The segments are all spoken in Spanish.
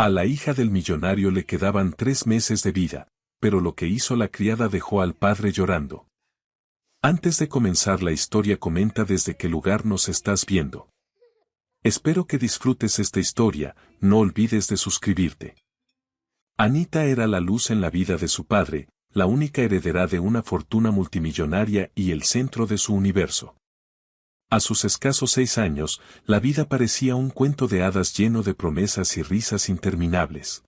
A la hija del millonario le quedaban 3 meses de vida, pero lo que hizo la criada dejó al padre llorando. Antes de comenzar la historia, comenta desde qué lugar nos estás viendo. Espero que disfrutes esta historia, no olvides de suscribirte. Anita era la luz en la vida de su padre, la única heredera de una fortuna multimillonaria y el centro de su universo. A sus escasos 6 años, la vida parecía un cuento de hadas lleno de promesas y risas interminables.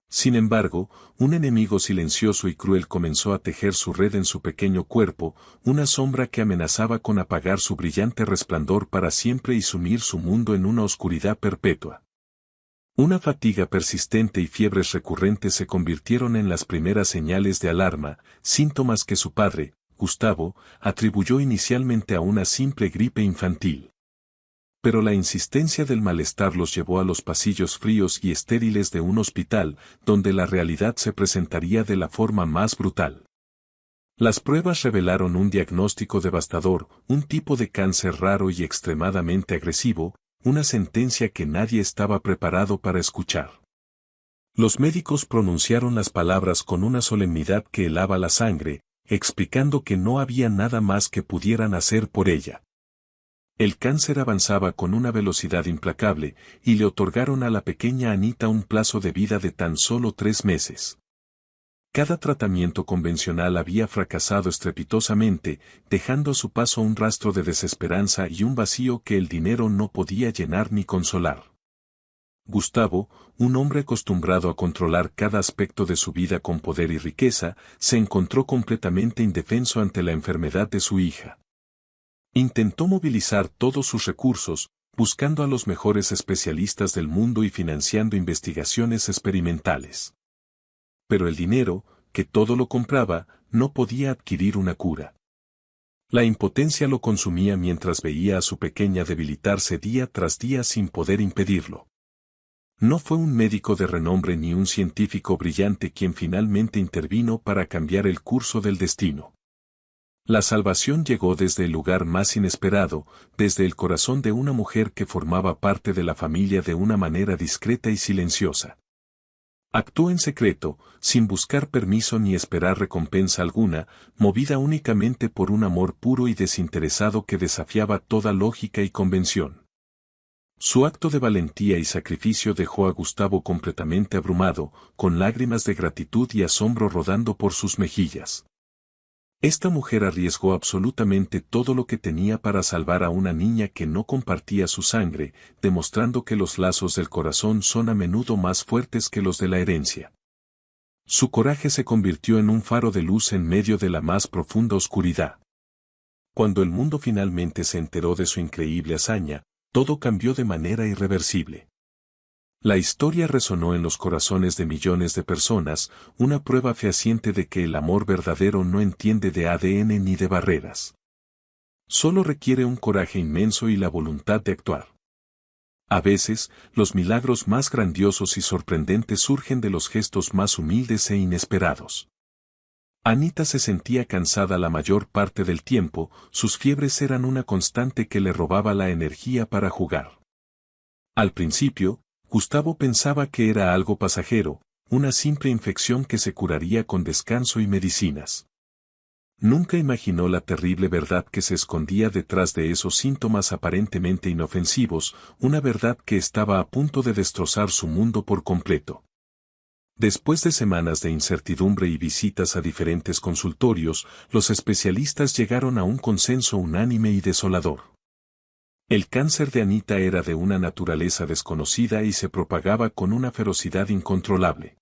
Sin embargo, un enemigo silencioso y cruel comenzó a tejer su red en su pequeño cuerpo, una sombra que amenazaba con apagar su brillante resplandor para siempre y sumir su mundo en una oscuridad perpetua. Una fatiga persistente y fiebres recurrentes se convirtieron en las primeras señales de alarma, síntomas que su padre, Gustavo, atribuyó inicialmente a una simple gripe infantil. Pero la insistencia del malestar los llevó a los pasillos fríos y estériles de un hospital, donde la realidad se presentaría de la forma más brutal. Las pruebas revelaron un diagnóstico devastador, un tipo de cáncer raro y extremadamente agresivo, una sentencia que nadie estaba preparado para escuchar. Los médicos pronunciaron las palabras con una solemnidad que helaba la sangre, explicando que no había nada más que pudieran hacer por ella. El cáncer avanzaba con una velocidad implacable, y le otorgaron a la pequeña Anita un plazo de vida de tan solo 3 meses. Cada tratamiento convencional había fracasado estrepitosamente, dejando a su paso un rastro de desesperanza y un vacío que el dinero no podía llenar ni consolar. Gustavo, un hombre acostumbrado a controlar cada aspecto de su vida con poder y riqueza, se encontró completamente indefenso ante la enfermedad de su hija. Intentó movilizar todos sus recursos, buscando a los mejores especialistas del mundo y financiando investigaciones experimentales. Pero el dinero, que todo lo compraba, no podía adquirir una cura. La impotencia lo consumía mientras veía a su pequeña debilitarse día tras día sin poder impedirlo. No fue un médico de renombre ni un científico brillante quien finalmente intervino para cambiar el curso del destino. La salvación llegó desde el lugar más inesperado, desde el corazón de una mujer que formaba parte de la familia de una manera discreta y silenciosa. Actuó en secreto, sin buscar permiso ni esperar recompensa alguna, movida únicamente por un amor puro y desinteresado que desafiaba toda lógica y convención. Su acto de valentía y sacrificio dejó a Gustavo completamente abrumado, con lágrimas de gratitud y asombro rodando por sus mejillas. Esta mujer arriesgó absolutamente todo lo que tenía para salvar a una niña que no compartía su sangre, demostrando que los lazos del corazón son a menudo más fuertes que los de la herencia. Su coraje se convirtió en un faro de luz en medio de la más profunda oscuridad. Cuando el mundo finalmente se enteró de su increíble hazaña, todo cambió de manera irreversible. La historia resonó en los corazones de millones de personas, una prueba fehaciente de que el amor verdadero no entiende de ADN ni de barreras. Solo requiere un coraje inmenso y la voluntad de actuar. A veces, los milagros más grandiosos y sorprendentes surgen de los gestos más humildes e inesperados. Anita se sentía cansada la mayor parte del tiempo, sus fiebres eran una constante que le robaba la energía para jugar. Al principio, Gustavo pensaba que era algo pasajero, una simple infección que se curaría con descanso y medicinas. Nunca imaginó la terrible verdad que se escondía detrás de esos síntomas aparentemente inofensivos, una verdad que estaba a punto de destrozar su mundo por completo. Después de semanas de incertidumbre y visitas a diferentes consultorios, los especialistas llegaron a un consenso unánime y desolador. El cáncer de Anita era de una naturaleza desconocida y se propagaba con una ferocidad incontrolable.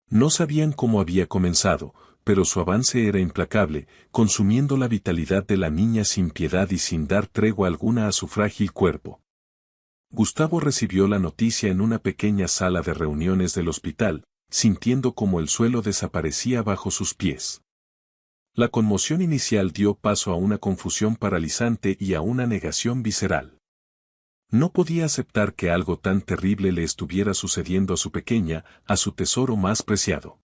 No sabían cómo había comenzado, pero su avance era implacable, consumiendo la vitalidad de la niña sin piedad y sin dar tregua alguna a su frágil cuerpo. Gustavo recibió la noticia en una pequeña sala de reuniones del hospital, sintiendo como el suelo desaparecía bajo sus pies. La conmoción inicial dio paso a una confusión paralizante y a una negación visceral. No podía aceptar que algo tan terrible le estuviera sucediendo a su pequeña, a su tesoro más preciado.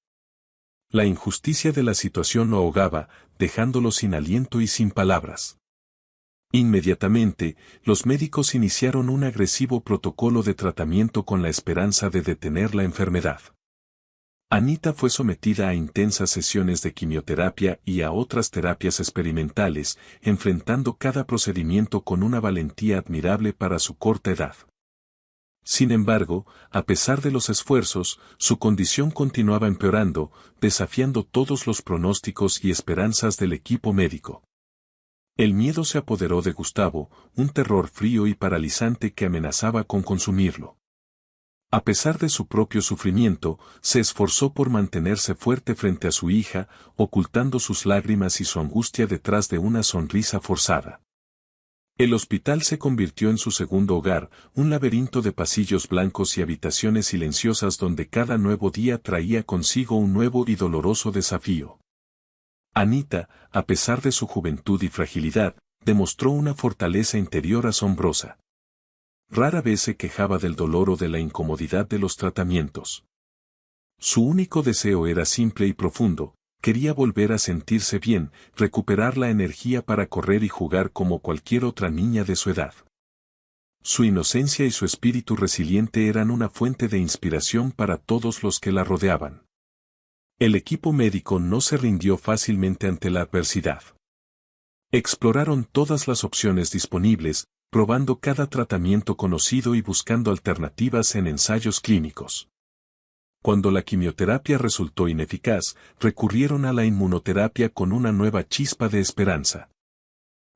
La injusticia de la situación lo ahogaba, dejándolo sin aliento y sin palabras. Inmediatamente, los médicos iniciaron un agresivo protocolo de tratamiento con la esperanza de detener la enfermedad. Anita fue sometida a intensas sesiones de quimioterapia y a otras terapias experimentales, enfrentando cada procedimiento con una valentía admirable para su corta edad. Sin embargo, a pesar de los esfuerzos, su condición continuaba empeorando, desafiando todos los pronósticos y esperanzas del equipo médico. El miedo se apoderó de Gustavo, un terror frío y paralizante que amenazaba con consumirlo. A pesar de su propio sufrimiento, se esforzó por mantenerse fuerte frente a su hija, ocultando sus lágrimas y su angustia detrás de una sonrisa forzada. El hospital se convirtió en su segundo hogar, un laberinto de pasillos blancos y habitaciones silenciosas donde cada nuevo día traía consigo un nuevo y doloroso desafío. Anita, a pesar de su juventud y fragilidad, demostró una fortaleza interior asombrosa. Rara vez se quejaba del dolor o de la incomodidad de los tratamientos. Su único deseo era simple y profundo: quería volver a sentirse bien, recuperar la energía para correr y jugar como cualquier otra niña de su edad. Su inocencia y su espíritu resiliente eran una fuente de inspiración para todos los que la rodeaban. El equipo médico no se rindió fácilmente ante la adversidad. Exploraron todas las opciones disponibles, probando cada tratamiento conocido y buscando alternativas en ensayos clínicos. Cuando la quimioterapia resultó ineficaz, recurrieron a la inmunoterapia con una nueva chispa de esperanza.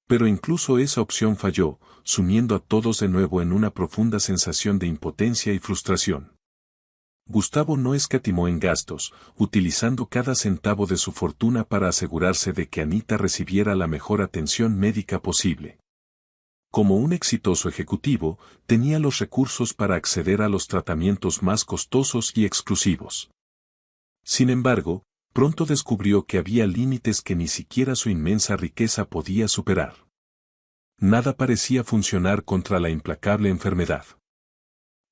Pero incluso esa opción falló, sumiendo a todos de nuevo en una profunda sensación de impotencia y frustración. Gustavo no escatimó en gastos, utilizando cada centavo de su fortuna para asegurarse de que Anita recibiera la mejor atención médica posible. Como un exitoso ejecutivo, tenía los recursos para acceder a los tratamientos más costosos y exclusivos. Sin embargo, pronto descubrió que había límites que ni siquiera su inmensa riqueza podía superar. Nada parecía funcionar contra la implacable enfermedad.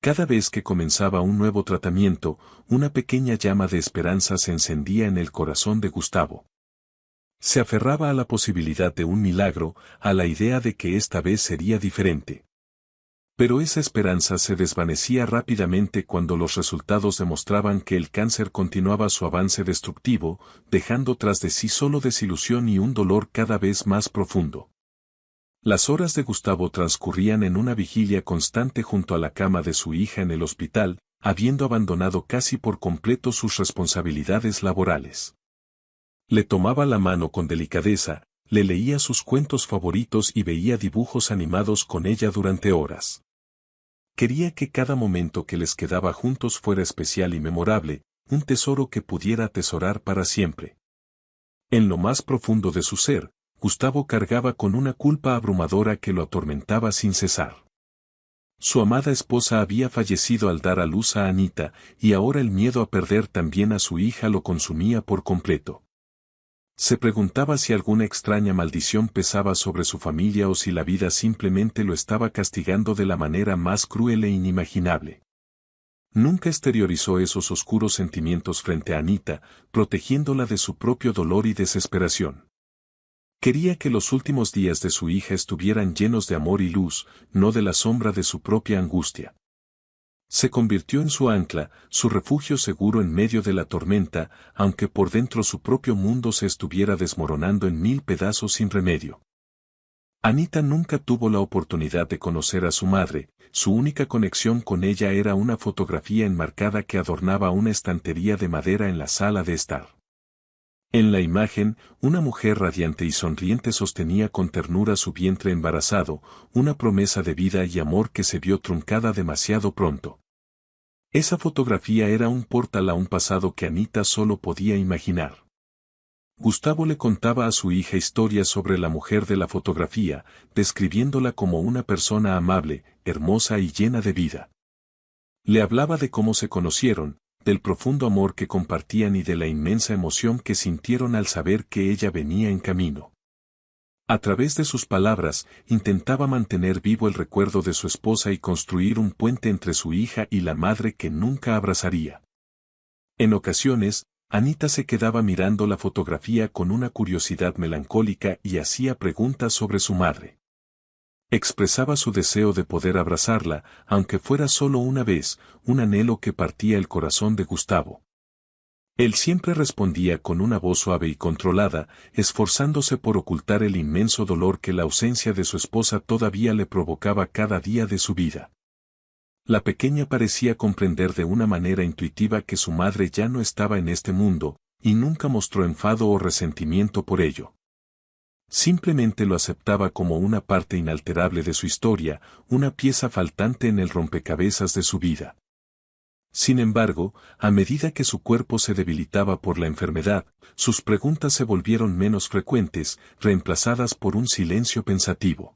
Cada vez que comenzaba un nuevo tratamiento, una pequeña llama de esperanza se encendía en el corazón de Gustavo. Se aferraba a la posibilidad de un milagro, a la idea de que esta vez sería diferente. Pero esa esperanza se desvanecía rápidamente cuando los resultados demostraban que el cáncer continuaba su avance destructivo, dejando tras de sí solo desilusión y un dolor cada vez más profundo. Las horas de Gustavo transcurrían en una vigilia constante junto a la cama de su hija en el hospital, habiendo abandonado casi por completo sus responsabilidades laborales. Le tomaba la mano con delicadeza, le leía sus cuentos favoritos y veía dibujos animados con ella durante horas. Quería que cada momento que les quedaba juntos fuera especial y memorable, un tesoro que pudiera atesorar para siempre. En lo más profundo de su ser, Gustavo cargaba con una culpa abrumadora que lo atormentaba sin cesar. Su amada esposa había fallecido al dar a luz a Anita, y ahora el miedo a perder también a su hija lo consumía por completo. Se preguntaba si alguna extraña maldición pesaba sobre su familia o si la vida simplemente lo estaba castigando de la manera más cruel e inimaginable. Nunca exteriorizó esos oscuros sentimientos frente a Anita, protegiéndola de su propio dolor y desesperación. Quería que los últimos días de su hija estuvieran llenos de amor y luz, no de la sombra de su propia angustia. Se convirtió en su ancla, su refugio seguro en medio de la tormenta, aunque por dentro su propio mundo se estuviera desmoronando en mil pedazos sin remedio. Anita nunca tuvo la oportunidad de conocer a su madre, su única conexión con ella era una fotografía enmarcada que adornaba una estantería de madera en la sala de estar. En la imagen, una mujer radiante y sonriente sostenía con ternura su vientre embarazado, una promesa de vida y amor que se vio truncada demasiado pronto. Esa fotografía era un portal a un pasado que Anita solo podía imaginar. Gustavo le contaba a su hija historias sobre la mujer de la fotografía, describiéndola como una persona amable, hermosa y llena de vida. Le hablaba de cómo se conocieron, del profundo amor que compartían y de la inmensa emoción que sintieron al saber que ella venía en camino. A través de sus palabras, intentaba mantener vivo el recuerdo de su esposa y construir un puente entre su hija y la madre que nunca abrazaría. En ocasiones, Anita se quedaba mirando la fotografía con una curiosidad melancólica y hacía preguntas sobre su madre. Expresaba su deseo de poder abrazarla, aunque fuera solo una vez, un anhelo que partía el corazón de Gustavo. Él siempre respondía con una voz suave y controlada, esforzándose por ocultar el inmenso dolor que la ausencia de su esposa todavía le provocaba cada día de su vida. La pequeña parecía comprender de una manera intuitiva que su madre ya no estaba en este mundo, y nunca mostró enfado o resentimiento por ello. Simplemente lo aceptaba como una parte inalterable de su historia, una pieza faltante en el rompecabezas de su vida. Sin embargo, a medida que su cuerpo se debilitaba por la enfermedad, sus preguntas se volvieron menos frecuentes, reemplazadas por un silencio pensativo.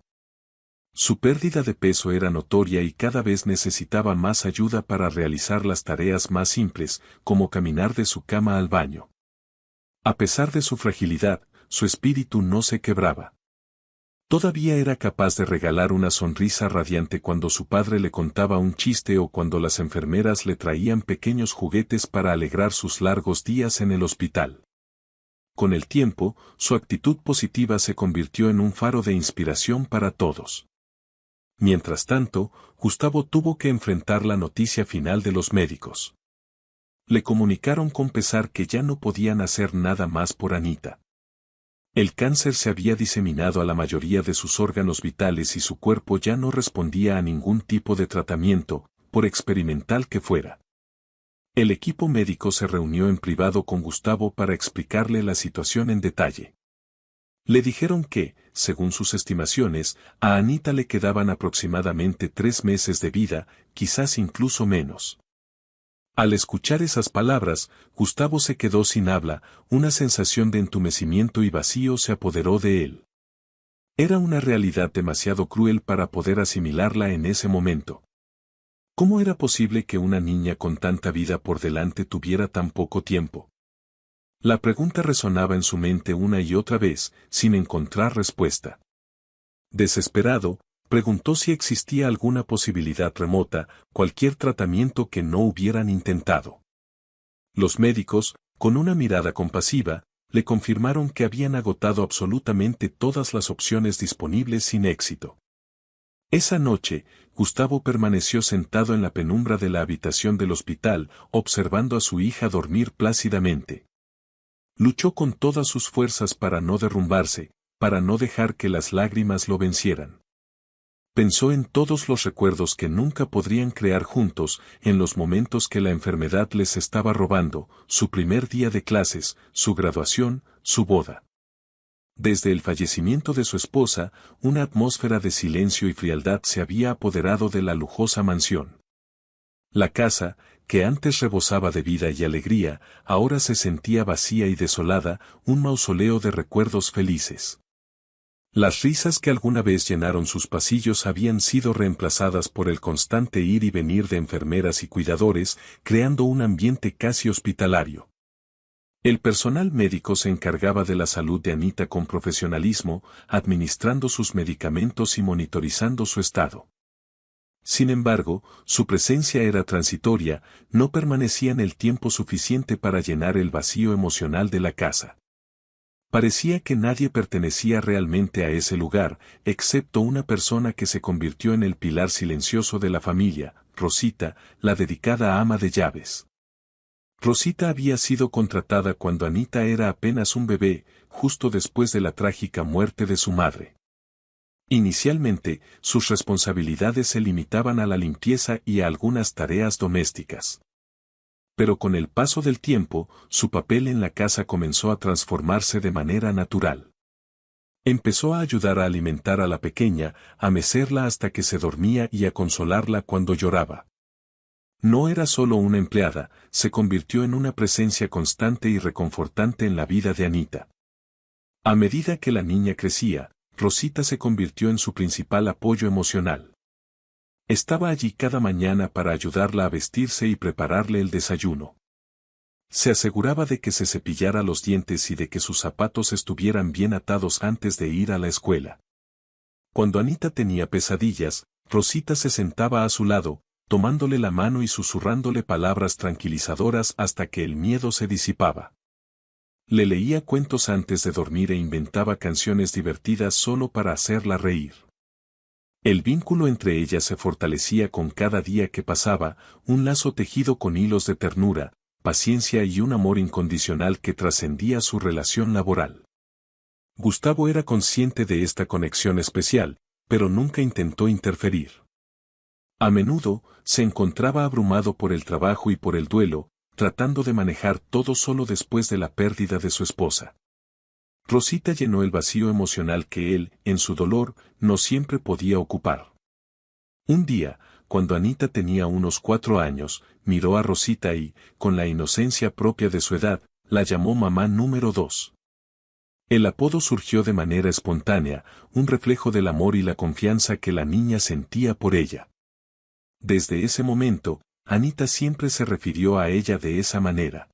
Su pérdida de peso era notoria y cada vez necesitaba más ayuda para realizar las tareas más simples, como caminar de su cama al baño. A pesar de su fragilidad, su espíritu no se quebraba. Todavía era capaz de regalar una sonrisa radiante cuando su padre le contaba un chiste o cuando las enfermeras le traían pequeños juguetes para alegrar sus largos días en el hospital. Con el tiempo, su actitud positiva se convirtió en un faro de inspiración para todos. Mientras tanto, Gustavo tuvo que enfrentar la noticia final de los médicos. Le comunicaron con pesar que ya no podían hacer nada más por Anita. El cáncer se había diseminado a la mayoría de sus órganos vitales y su cuerpo ya no respondía a ningún tipo de tratamiento, por experimental que fuera. El equipo médico se reunió en privado con Gustavo para explicarle la situación en detalle. Le dijeron que, según sus estimaciones, a Anita le quedaban aproximadamente 3 meses de vida, quizás incluso menos. Al escuchar esas palabras, Gustavo se quedó sin habla, una sensación de entumecimiento y vacío se apoderó de él. Era una realidad demasiado cruel para poder asimilarla en ese momento. ¿Cómo era posible que una niña con tanta vida por delante tuviera tan poco tiempo? La pregunta resonaba en su mente una y otra vez, sin encontrar respuesta. Desesperado, preguntó si existía alguna posibilidad remota, cualquier tratamiento que no hubieran intentado. Los médicos, con una mirada compasiva, le confirmaron que habían agotado absolutamente todas las opciones disponibles sin éxito. Esa noche, Gustavo permaneció sentado en la penumbra de la habitación del hospital, observando a su hija dormir plácidamente. Luchó con todas sus fuerzas para no derrumbarse, para no dejar que las lágrimas lo vencieran. Pensó en todos los recuerdos que nunca podrían crear juntos, en los momentos que la enfermedad les estaba robando, su primer día de clases, su graduación, su boda. Desde el fallecimiento de su esposa, una atmósfera de silencio y frialdad se había apoderado de la lujosa mansión. La casa, que antes rebosaba de vida y alegría, ahora se sentía vacía y desolada, un mausoleo de recuerdos felices. Las risas que alguna vez llenaron sus pasillos habían sido reemplazadas por el constante ir y venir de enfermeras y cuidadores, creando un ambiente casi hospitalario. El personal médico se encargaba de la salud de Anita con profesionalismo, administrando sus medicamentos y monitorizando su estado. Sin embargo, su presencia era transitoria, no permanecía en el tiempo suficiente para llenar el vacío emocional de la casa. Parecía que nadie pertenecía realmente a ese lugar, excepto una persona que se convirtió en el pilar silencioso de la familia, Rosita, la dedicada ama de llaves. Rosita había sido contratada cuando Anita era apenas un bebé, justo después de la trágica muerte de su madre. Inicialmente, sus responsabilidades se limitaban a la limpieza y a algunas tareas domésticas. Pero con el paso del tiempo, su papel en la casa comenzó a transformarse de manera natural. Empezó a ayudar a alimentar a la pequeña, a mecerla hasta que se dormía y a consolarla cuando lloraba. No era solo una empleada, se convirtió en una presencia constante y reconfortante en la vida de Anita. A medida que la niña crecía, Rosita se convirtió en su principal apoyo emocional. Estaba allí cada mañana para ayudarla a vestirse y prepararle el desayuno. Se aseguraba de que se cepillara los dientes y de que sus zapatos estuvieran bien atados antes de ir a la escuela. Cuando Anita tenía pesadillas, Rosita se sentaba a su lado, tomándole la mano y susurrándole palabras tranquilizadoras hasta que el miedo se disipaba. Le leía cuentos antes de dormir e inventaba canciones divertidas solo para hacerla reír. El vínculo entre ellas se fortalecía con cada día que pasaba, un lazo tejido con hilos de ternura, paciencia y un amor incondicional que trascendía su relación laboral. Gustavo era consciente de esta conexión especial, pero nunca intentó interferir. A menudo, se encontraba abrumado por el trabajo y por el duelo, tratando de manejar todo solo después de la pérdida de su esposa. Rosita llenó el vacío emocional que él, en su dolor, no siempre podía ocupar. Un día, cuando Anita tenía unos 4 años, miró a Rosita y, con la inocencia propia de su edad, la llamó mamá número 2. El apodo surgió de manera espontánea, un reflejo del amor y la confianza que la niña sentía por ella. Desde ese momento, Anita siempre se refirió a ella de esa manera.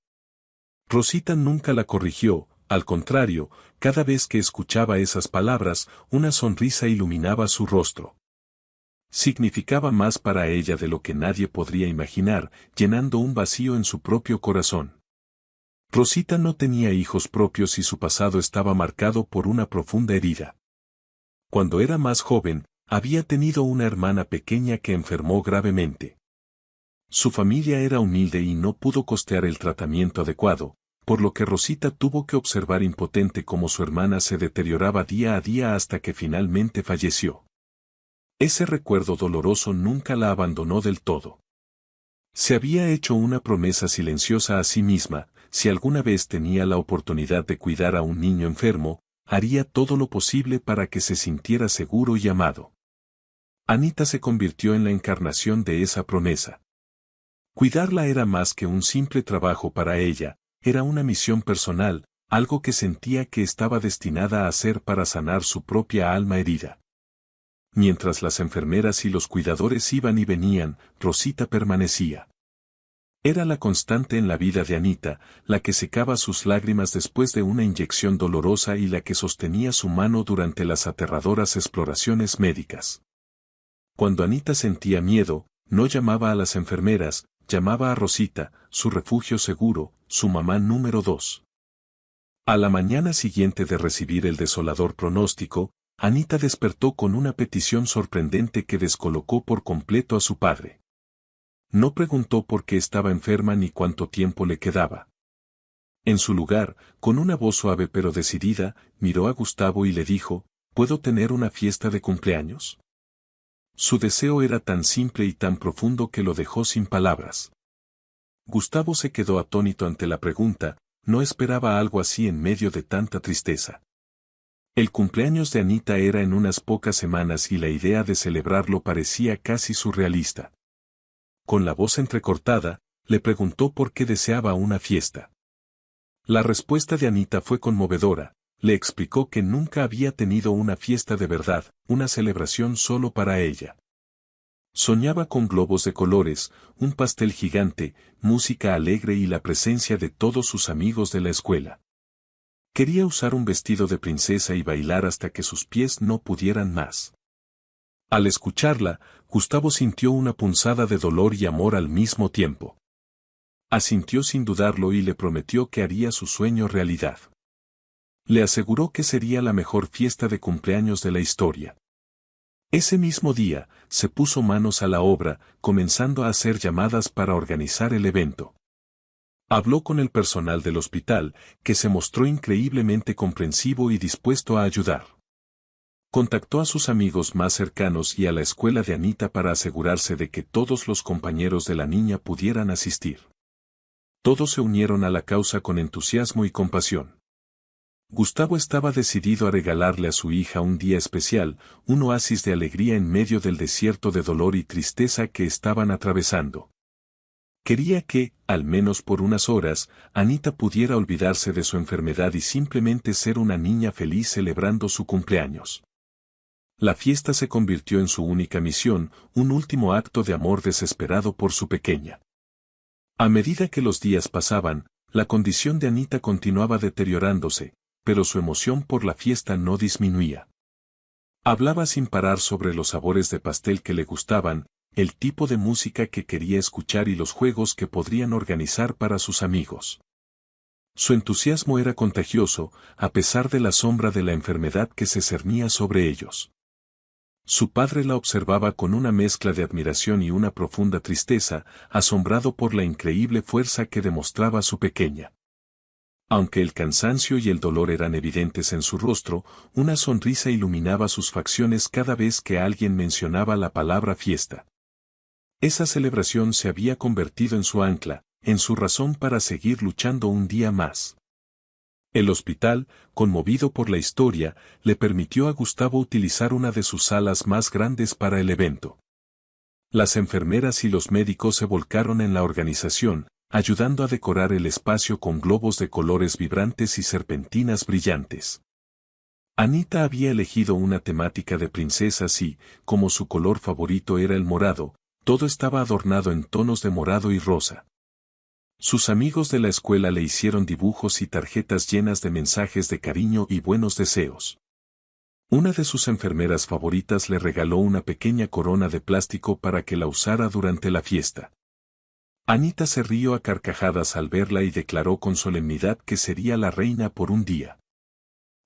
Rosita nunca la corrigió, al contrario, cada vez que escuchaba esas palabras, una sonrisa iluminaba su rostro. Significaba más para ella de lo que nadie podría imaginar, llenando un vacío en su propio corazón. Rosita no tenía hijos propios y su pasado estaba marcado por una profunda herida. Cuando era más joven, había tenido una hermana pequeña que enfermó gravemente. Su familia era humilde y no pudo costear el tratamiento adecuado, por lo que Rosita tuvo que observar impotente cómo su hermana se deterioraba día a día hasta que finalmente falleció. Ese recuerdo doloroso nunca la abandonó del todo. Se había hecho una promesa silenciosa a sí misma: si alguna vez tenía la oportunidad de cuidar a un niño enfermo, haría todo lo posible para que se sintiera seguro y amado. Anita se convirtió en la encarnación de esa promesa. Cuidarla era más que un simple trabajo para ella, era una misión personal, algo que sentía que estaba destinada a hacer para sanar su propia alma herida. Mientras las enfermeras y los cuidadores iban y venían, Rosita permanecía. Era la constante en la vida de Anita, la que secaba sus lágrimas después de una inyección dolorosa y la que sostenía su mano durante las aterradoras exploraciones médicas. Cuando Anita sentía miedo, no llamaba a las enfermeras, llamaba a Rosita, su refugio seguro, su mamá número 2. A la mañana siguiente de recibir el desolador pronóstico, Anita despertó con una petición sorprendente que descolocó por completo a su padre. No preguntó por qué estaba enferma ni cuánto tiempo le quedaba. En su lugar, con una voz suave pero decidida, miró a Gustavo y le dijo: ¿puedo tener una fiesta de cumpleaños? Su deseo era tan simple y tan profundo que lo dejó sin palabras. Gustavo se quedó atónito ante la pregunta, no esperaba algo así en medio de tanta tristeza. El cumpleaños de Anita era en unas pocas semanas y la idea de celebrarlo parecía casi surrealista. Con la voz entrecortada, le preguntó por qué deseaba una fiesta. La respuesta de Anita fue conmovedora, le explicó que nunca había tenido una fiesta de verdad, una celebración solo para ella. Soñaba con globos de colores, un pastel gigante, música alegre y la presencia de todos sus amigos de la escuela. Quería usar un vestido de princesa y bailar hasta que sus pies no pudieran más. Al escucharla, Gustavo sintió una punzada de dolor y amor al mismo tiempo. Asintió sin dudarlo y le prometió que haría su sueño realidad. Le aseguró que sería la mejor fiesta de cumpleaños de la historia. Ese mismo día, se puso manos a la obra, comenzando a hacer llamadas para organizar el evento. Habló con el personal del hospital, que se mostró increíblemente comprensivo y dispuesto a ayudar. Contactó a sus amigos más cercanos y a la escuela de Anita para asegurarse de que todos los compañeros de la niña pudieran asistir. Todos se unieron a la causa con entusiasmo y compasión. Gustavo estaba decidido a regalarle a su hija un día especial, un oasis de alegría en medio del desierto de dolor y tristeza que estaban atravesando. Quería que, al menos por unas horas, Anita pudiera olvidarse de su enfermedad y simplemente ser una niña feliz celebrando su cumpleaños. La fiesta se convirtió en su única misión, un último acto de amor desesperado por su pequeña. A medida que los días pasaban, la condición de Anita continuaba deteriorándose, pero su emoción por la fiesta no disminuía. Hablaba sin parar sobre los sabores de pastel que le gustaban, el tipo de música que quería escuchar y los juegos que podrían organizar para sus amigos. Su entusiasmo era contagioso, a pesar de la sombra de la enfermedad que se cernía sobre ellos. Su padre la observaba con una mezcla de admiración y una profunda tristeza, asombrado por la increíble fuerza que demostraba su pequeña. Aunque el cansancio y el dolor eran evidentes en su rostro, una sonrisa iluminaba sus facciones cada vez que alguien mencionaba la palabra fiesta. Esa celebración se había convertido en su ancla, en su razón para seguir luchando un día más. El hospital, conmovido por la historia, le permitió a Gustavo utilizar una de sus salas más grandes para el evento. Las enfermeras y los médicos se volcaron en la organización, ayudando a decorar el espacio con globos de colores vibrantes y serpentinas brillantes. Anita había elegido una temática de princesas y, como su color favorito era el morado, todo estaba adornado en tonos de morado y rosa. Sus amigos de la escuela le hicieron dibujos y tarjetas llenas de mensajes de cariño y buenos deseos. Una de sus enfermeras favoritas le regaló una pequeña corona de plástico para que la usara durante la fiesta. Anita se rió a carcajadas al verla y declaró con solemnidad que sería la reina por un día.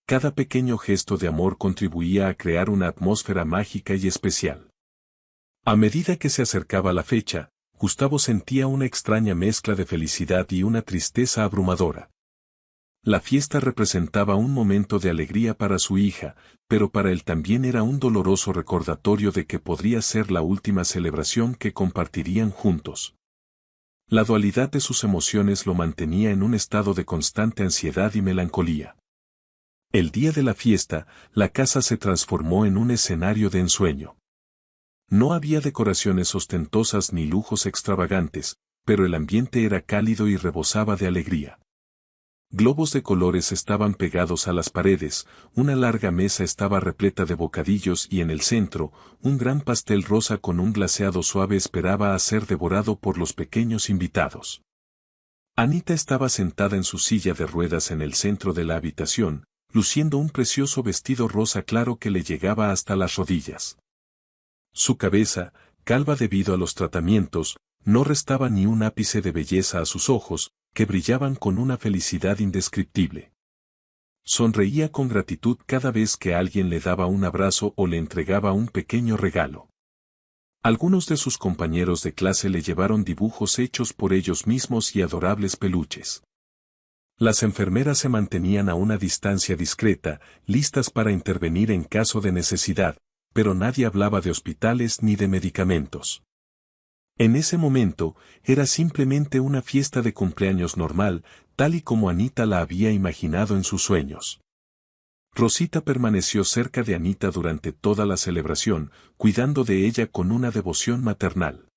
Cada pequeño gesto de amor contribuía a crear una atmósfera mágica y especial. A medida que se acercaba la fecha, Gustavo sentía una extraña mezcla de felicidad y una tristeza abrumadora. La fiesta representaba un momento de alegría para su hija, pero para él también era un doloroso recordatorio de que podría ser la última celebración que compartirían juntos. La dualidad de sus emociones lo mantenía en un estado de constante ansiedad y melancolía. El día de la fiesta, la casa se transformó en un escenario de ensueño. No había decoraciones ostentosas ni lujos extravagantes, pero el ambiente era cálido y rebosaba de alegría. Globos de colores estaban pegados a las paredes, una larga mesa estaba repleta de bocadillos y en el centro, un gran pastel rosa con un glaseado suave esperaba a ser devorado por los pequeños invitados. Anita estaba sentada en su silla de ruedas en el centro de la habitación, luciendo un precioso vestido rosa claro que le llegaba hasta las rodillas. Su cabeza, calva debido a los tratamientos, no restaba ni un ápice de belleza a sus ojos, que brillaban con una felicidad indescriptible. Sonreía con gratitud cada vez que alguien le daba un abrazo o le entregaba un pequeño regalo. Algunos de sus compañeros de clase le llevaron dibujos hechos por ellos mismos y adorables peluches. Las enfermeras se mantenían a una distancia discreta, listas para intervenir en caso de necesidad, pero nadie hablaba de hospitales ni de medicamentos. En ese momento, era simplemente una fiesta de cumpleaños normal, tal y como Anita la había imaginado en sus sueños. Rosita permaneció cerca de Anita durante toda la celebración, cuidando de ella con una devoción maternal.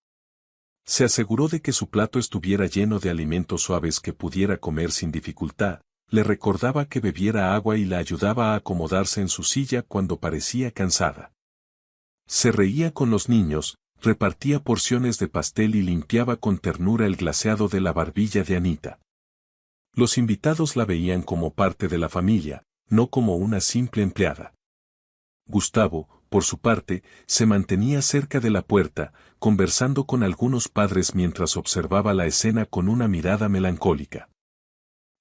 Se aseguró de que su plato estuviera lleno de alimentos suaves que pudiera comer sin dificultad, le recordaba que bebiera agua y la ayudaba a acomodarse en su silla cuando parecía cansada. Se reía con los niños, repartía porciones de pastel y limpiaba con ternura el glaseado de la barbilla de Anita. Los invitados la veían como parte de la familia, no como una simple empleada. Gustavo, por su parte, se mantenía cerca de la puerta, conversando con algunos padres mientras observaba la escena con una mirada melancólica.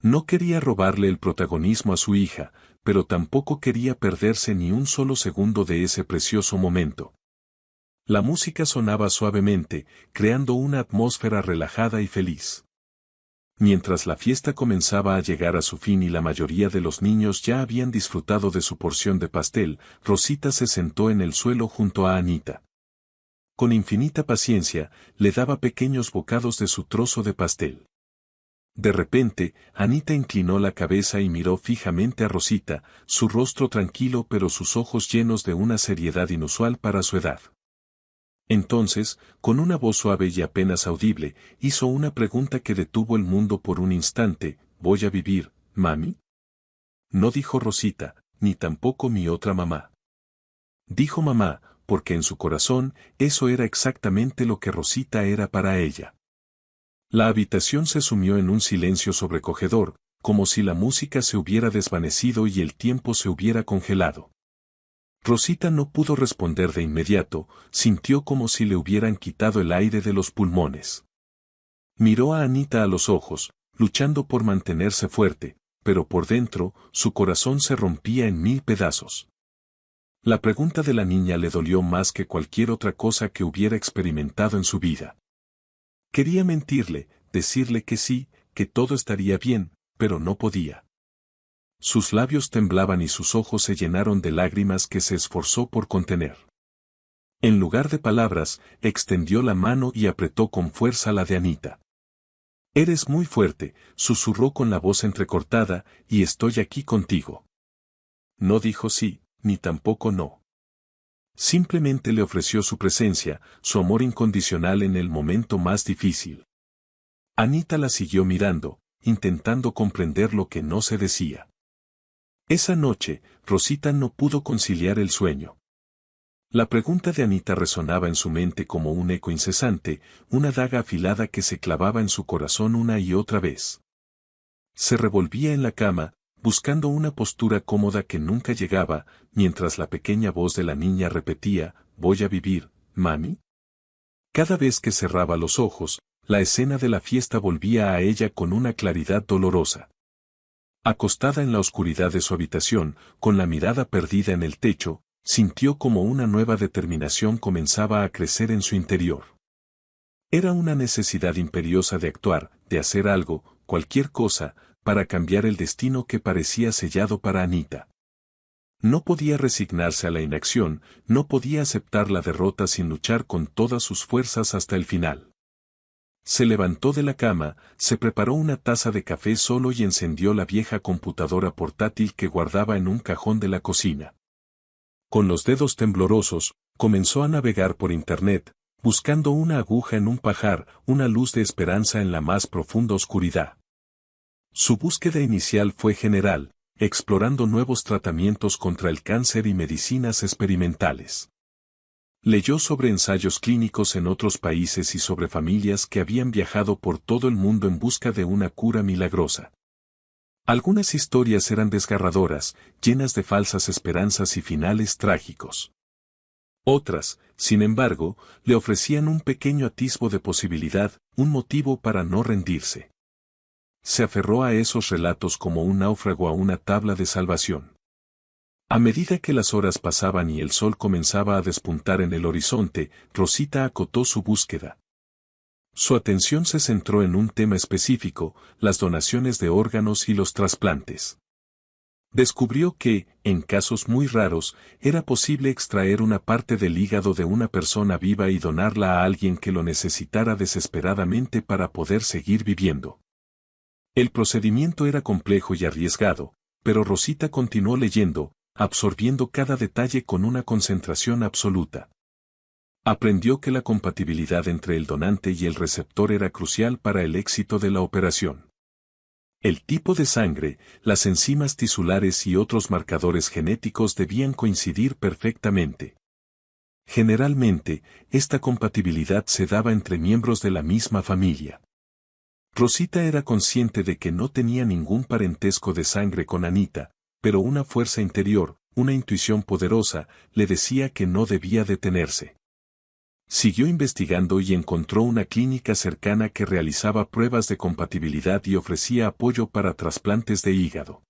No quería robarle el protagonismo a su hija, pero tampoco quería perderse ni un solo segundo de ese precioso momento. La música sonaba suavemente, creando una atmósfera relajada y feliz. Mientras la fiesta comenzaba a llegar a su fin y la mayoría de los niños ya habían disfrutado de su porción de pastel, Rosita se sentó en el suelo junto a Anita. Con infinita paciencia, le daba pequeños bocados de su trozo de pastel. De repente, Anita inclinó la cabeza y miró fijamente a Rosita, su rostro tranquilo pero sus ojos llenos de una seriedad inusual para su edad. Entonces, con una voz suave y apenas audible, hizo una pregunta que detuvo el mundo por un instante: ¿voy a vivir, mami? No dijo Rosita, ni tampoco mi otra mamá. Dijo mamá, porque en su corazón, eso era exactamente lo que Rosita era para ella. La habitación se sumió en un silencio sobrecogedor, como si la música se hubiera desvanecido y el tiempo se hubiera congelado. Rosita no pudo responder de inmediato, sintió como si le hubieran quitado el aire de los pulmones. Miró a Anita a los ojos, luchando por mantenerse fuerte, pero por dentro, su corazón se rompía en 1000 pedazos. La pregunta de la niña le dolió más que cualquier otra cosa que hubiera experimentado en su vida. Quería mentirle, decirle que sí, que todo estaría bien, pero no podía. Sus labios temblaban y sus ojos se llenaron de lágrimas que se esforzó por contener. En lugar de palabras, extendió la mano y apretó con fuerza la de Anita. «Eres muy fuerte», susurró con la voz entrecortada, «y estoy aquí contigo». No dijo sí, ni tampoco no. Simplemente le ofreció su presencia, su amor incondicional en el momento más difícil. Anita la siguió mirando, intentando comprender lo que no se decía. Esa noche, Rosita no pudo conciliar el sueño. La pregunta de Anita resonaba en su mente como un eco incesante, una daga afilada que se clavaba en su corazón una y otra vez. Se revolvía en la cama, buscando una postura cómoda que nunca llegaba, mientras la pequeña voz de la niña repetía, «¿Voy a vivir, mami?». Cada vez que cerraba los ojos, la escena de la fiesta volvía a ella con una claridad dolorosa. Acostada en la oscuridad de su habitación, con la mirada perdida en el techo, sintió como una nueva determinación comenzaba a crecer en su interior. Era una necesidad imperiosa de actuar, de hacer algo, cualquier cosa, para cambiar el destino que parecía sellado para Anita. No podía resignarse a la inacción, no podía aceptar la derrota sin luchar con todas sus fuerzas hasta el final. Se levantó de la cama, se preparó una taza de café solo y encendió la vieja computadora portátil que guardaba en un cajón de la cocina. Con los dedos temblorosos, comenzó a navegar por Internet, buscando una aguja en un pajar, una luz de esperanza en la más profunda oscuridad. Su búsqueda inicial fue general, explorando nuevos tratamientos contra el cáncer y medicinas experimentales. Leyó sobre ensayos clínicos en otros países y sobre familias que habían viajado por todo el mundo en busca de una cura milagrosa. Algunas historias eran desgarradoras, llenas de falsas esperanzas y finales trágicos. Otras, sin embargo, le ofrecían un pequeño atisbo de posibilidad, un motivo para no rendirse. Se aferró a esos relatos como un náufrago a una tabla de salvación. A medida que las horas pasaban y el sol comenzaba a despuntar en el horizonte, Rosita acotó su búsqueda. Su atención se centró en un tema específico, las donaciones de órganos y los trasplantes. Descubrió que, en casos muy raros, era posible extraer una parte del hígado de una persona viva y donarla a alguien que lo necesitara desesperadamente para poder seguir viviendo. El procedimiento era complejo y arriesgado, pero Rosita continuó leyendo, absorbiendo cada detalle con una concentración absoluta. Aprendió que la compatibilidad entre el donante y el receptor era crucial para el éxito de la operación. El tipo de sangre, las enzimas tisulares y otros marcadores genéticos debían coincidir perfectamente. Generalmente, esta compatibilidad se daba entre miembros de la misma familia. Rosita era consciente de que no tenía ningún parentesco de sangre con Anita, pero una fuerza interior, una intuición poderosa, le decía que no debía detenerse. Siguió investigando y encontró una clínica cercana que realizaba pruebas de compatibilidad y ofrecía apoyo para trasplantes de hígado.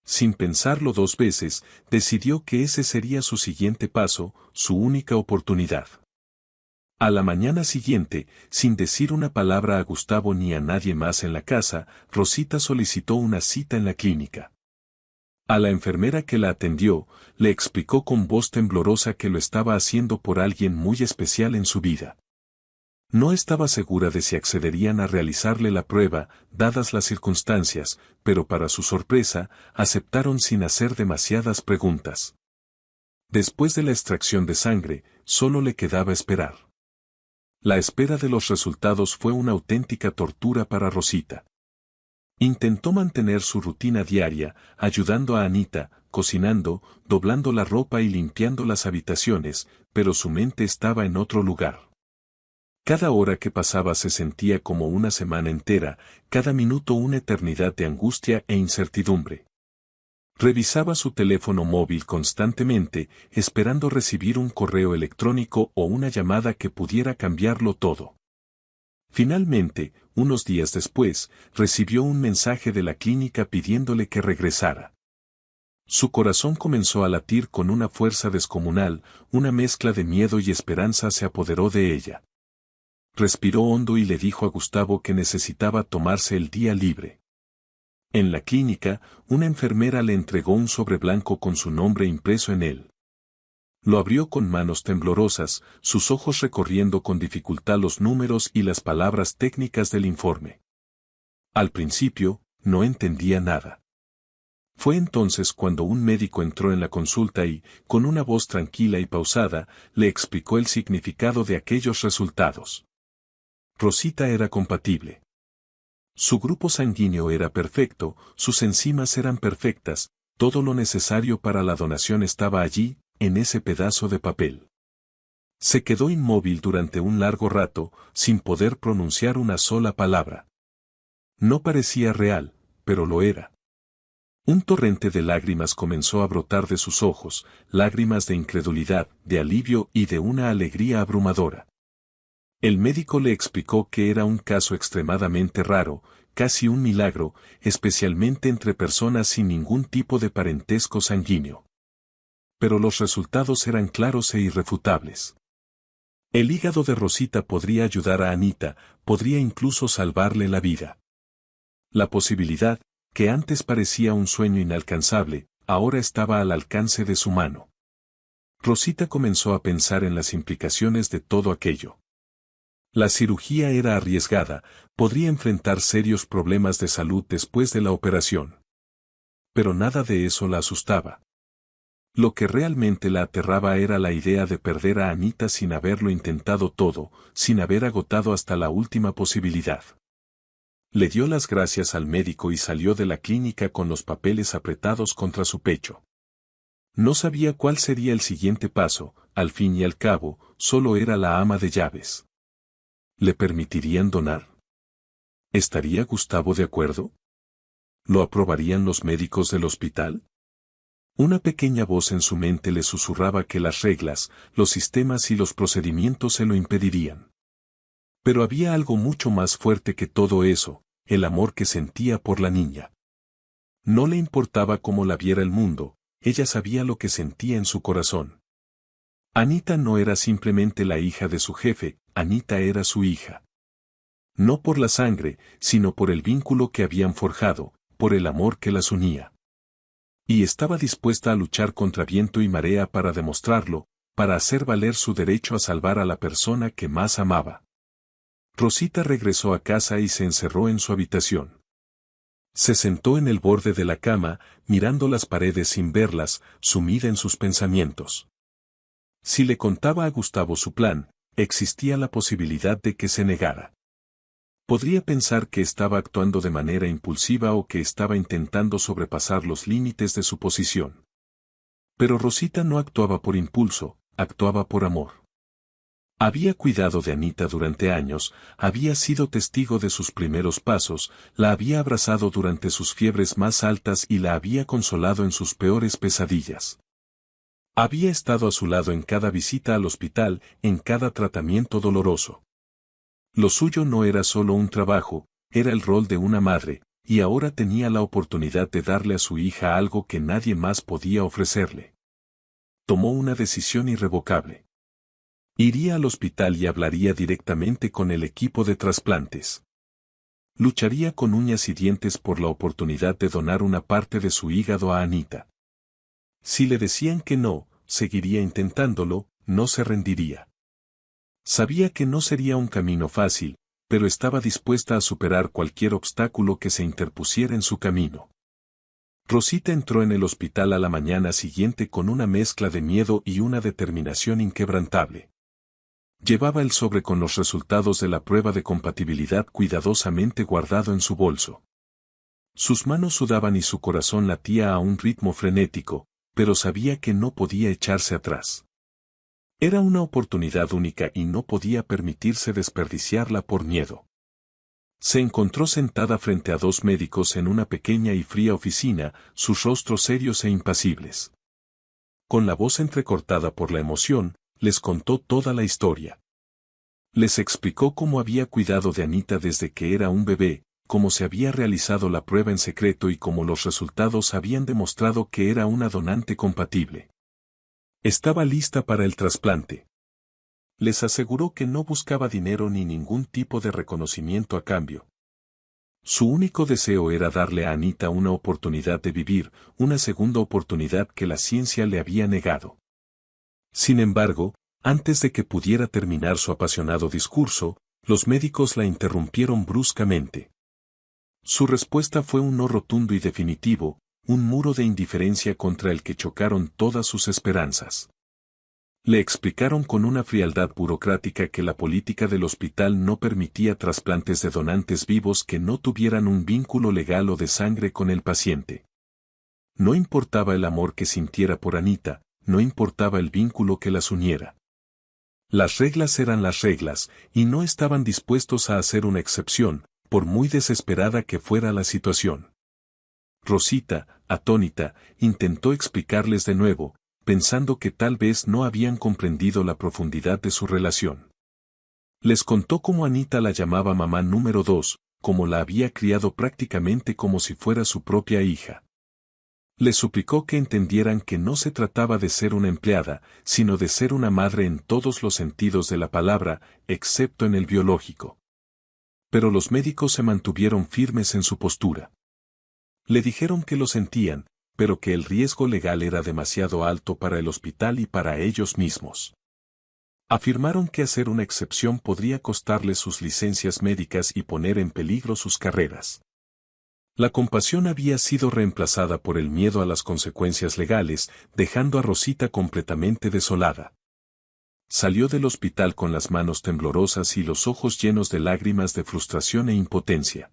Sin pensarlo dos veces, decidió que ese sería su siguiente paso, su única oportunidad. A la mañana siguiente, sin decir una palabra a Gustavo ni a nadie más en la casa, Rosita solicitó una cita en la clínica. A la enfermera que la atendió, le explicó con voz temblorosa que lo estaba haciendo por alguien muy especial en su vida. No estaba segura de si accederían a realizarle la prueba, dadas las circunstancias, pero para su sorpresa, aceptaron sin hacer demasiadas preguntas. Después de la extracción de sangre, solo le quedaba esperar. La espera de los resultados fue una auténtica tortura para Rosita. Intentó mantener su rutina diaria, ayudando a Anita, cocinando, doblando la ropa y limpiando las habitaciones, pero su mente estaba en otro lugar. Cada hora que pasaba se sentía como una semana entera, cada minuto una eternidad de angustia e incertidumbre. Revisaba su teléfono móvil constantemente, esperando recibir un correo electrónico o una llamada que pudiera cambiarlo todo. Finalmente, unos días después, recibió un mensaje de la clínica pidiéndole que regresara. Su corazón comenzó a latir con una fuerza descomunal, una mezcla de miedo y esperanza se apoderó de ella. Respiró hondo y le dijo a Gustavo que necesitaba tomarse el día libre. En la clínica, una enfermera le entregó un sobre blanco con su nombre impreso en él. Lo abrió con manos temblorosas, sus ojos recorriendo con dificultad los números y las palabras técnicas del informe. Al principio, no entendía nada. Fue entonces cuando un médico entró en la consulta y, con una voz tranquila y pausada, le explicó el significado de aquellos resultados. Rosita era compatible. Su grupo sanguíneo era perfecto, sus enzimas eran perfectas, todo lo necesario para la donación estaba allí, en ese pedazo de papel. Se quedó inmóvil durante un largo rato, sin poder pronunciar una sola palabra. No parecía real, pero lo era. Un torrente de lágrimas comenzó a brotar de sus ojos, lágrimas de incredulidad, de alivio y de una alegría abrumadora. El médico le explicó que era un caso extremadamente raro, casi un milagro, especialmente entre personas sin ningún tipo de parentesco sanguíneo. Pero los resultados eran claros e irrefutables. El hígado de Rosita podría ayudar a Anita, podría incluso salvarle la vida. La posibilidad, que antes parecía un sueño inalcanzable, ahora estaba al alcance de su mano. Rosita comenzó a pensar en las implicaciones de todo aquello. La cirugía era arriesgada, podría enfrentar serios problemas de salud después de la operación. Pero nada de eso la asustaba. Lo que realmente la aterraba era la idea de perder a Anita sin haberlo intentado todo, sin haber agotado hasta la última posibilidad. Le dio las gracias al médico y salió de la clínica con los papeles apretados contra su pecho. No sabía cuál sería el siguiente paso, al fin y al cabo, solo era la ama de llaves. ¿Le permitirían donar? ¿Estaría Gustavo de acuerdo? ¿Lo aprobarían los médicos del hospital? Una pequeña voz en su mente le susurraba que las reglas, los sistemas y los procedimientos se lo impedirían. Pero había algo mucho más fuerte que todo eso, el amor que sentía por la niña. No le importaba cómo la viera el mundo, ella sabía lo que sentía en su corazón. Anita no era simplemente la hija de su jefe, Anita era su hija. No por la sangre, sino por el vínculo que habían forjado, por el amor que las unía. Y estaba dispuesta a luchar contra viento y marea para demostrarlo, para hacer valer su derecho a salvar a la persona que más amaba. Rosita regresó a casa y se encerró en su habitación. Se sentó en el borde de la cama, mirando las paredes sin verlas, sumida en sus pensamientos. Si le contaba a Gustavo su plan, existía la posibilidad de que se negara. Podría pensar que estaba actuando de manera impulsiva o que estaba intentando sobrepasar los límites de su posición. Pero Rosita no actuaba por impulso, actuaba por amor. Había cuidado de Anita durante años, había sido testigo de sus primeros pasos, la había abrazado durante sus fiebres más altas y la había consolado en sus peores pesadillas. Había estado a su lado en cada visita al hospital, en cada tratamiento doloroso. Lo suyo no era solo un trabajo, era el rol de una madre, y ahora tenía la oportunidad de darle a su hija algo que nadie más podía ofrecerle. Tomó una decisión irrevocable. Iría al hospital y hablaría directamente con el equipo de trasplantes. Lucharía con uñas y dientes por la oportunidad de donar una parte de su hígado a Anita. Si le decían que no, seguiría intentándolo, no se rendiría. Sabía que no sería un camino fácil, pero estaba dispuesta a superar cualquier obstáculo que se interpusiera en su camino. Rosita entró en el hospital a la mañana siguiente con una mezcla de miedo y una determinación inquebrantable. Llevaba el sobre con los resultados de la prueba de compatibilidad cuidadosamente guardado en su bolso. Sus manos sudaban y su corazón latía a un ritmo frenético, pero sabía que no podía echarse atrás. Era una oportunidad única y no podía permitirse desperdiciarla por miedo. Se encontró sentada frente a dos médicos en una pequeña y fría oficina, sus rostros serios e impasibles. Con la voz entrecortada por la emoción, les contó toda la historia. Les explicó cómo había cuidado de Anita desde que era un bebé, como se había realizado la prueba en secreto y como los resultados habían demostrado que era una donante compatible. Estaba lista para el trasplante. Les aseguró que no buscaba dinero ni ningún tipo de reconocimiento a cambio. Su único deseo era darle a Anita una oportunidad de vivir, una segunda oportunidad que la ciencia le había negado. Sin embargo, antes de que pudiera terminar su apasionado discurso, los médicos la interrumpieron bruscamente. Su respuesta fue un no rotundo y definitivo, un muro de indiferencia contra el que chocaron todas sus esperanzas. Le explicaron con una frialdad burocrática que la política del hospital no permitía trasplantes de donantes vivos que no tuvieran un vínculo legal o de sangre con el paciente. No importaba el amor que sintiera por Anita, no importaba el vínculo que las uniera. Las reglas eran las reglas, y no estaban dispuestos a hacer una excepción, por muy desesperada que fuera la situación. Rosita, atónita, intentó explicarles de nuevo, pensando que tal vez no habían comprendido la profundidad de su relación. Les contó cómo Anita la llamaba mamá número 2, cómo la había criado prácticamente como si fuera su propia hija. Les suplicó que entendieran que no se trataba de ser una empleada, sino de ser una madre en todos los sentidos de la palabra, excepto en el biológico. Pero los médicos se mantuvieron firmes en su postura. Le dijeron que lo sentían, pero que el riesgo legal era demasiado alto para el hospital y para ellos mismos. Afirmaron que hacer una excepción podría costarles sus licencias médicas y poner en peligro sus carreras. La compasión había sido reemplazada por el miedo a las consecuencias legales, dejando a Rosita completamente desolada. Salió del hospital con las manos temblorosas y los ojos llenos de lágrimas de frustración e impotencia.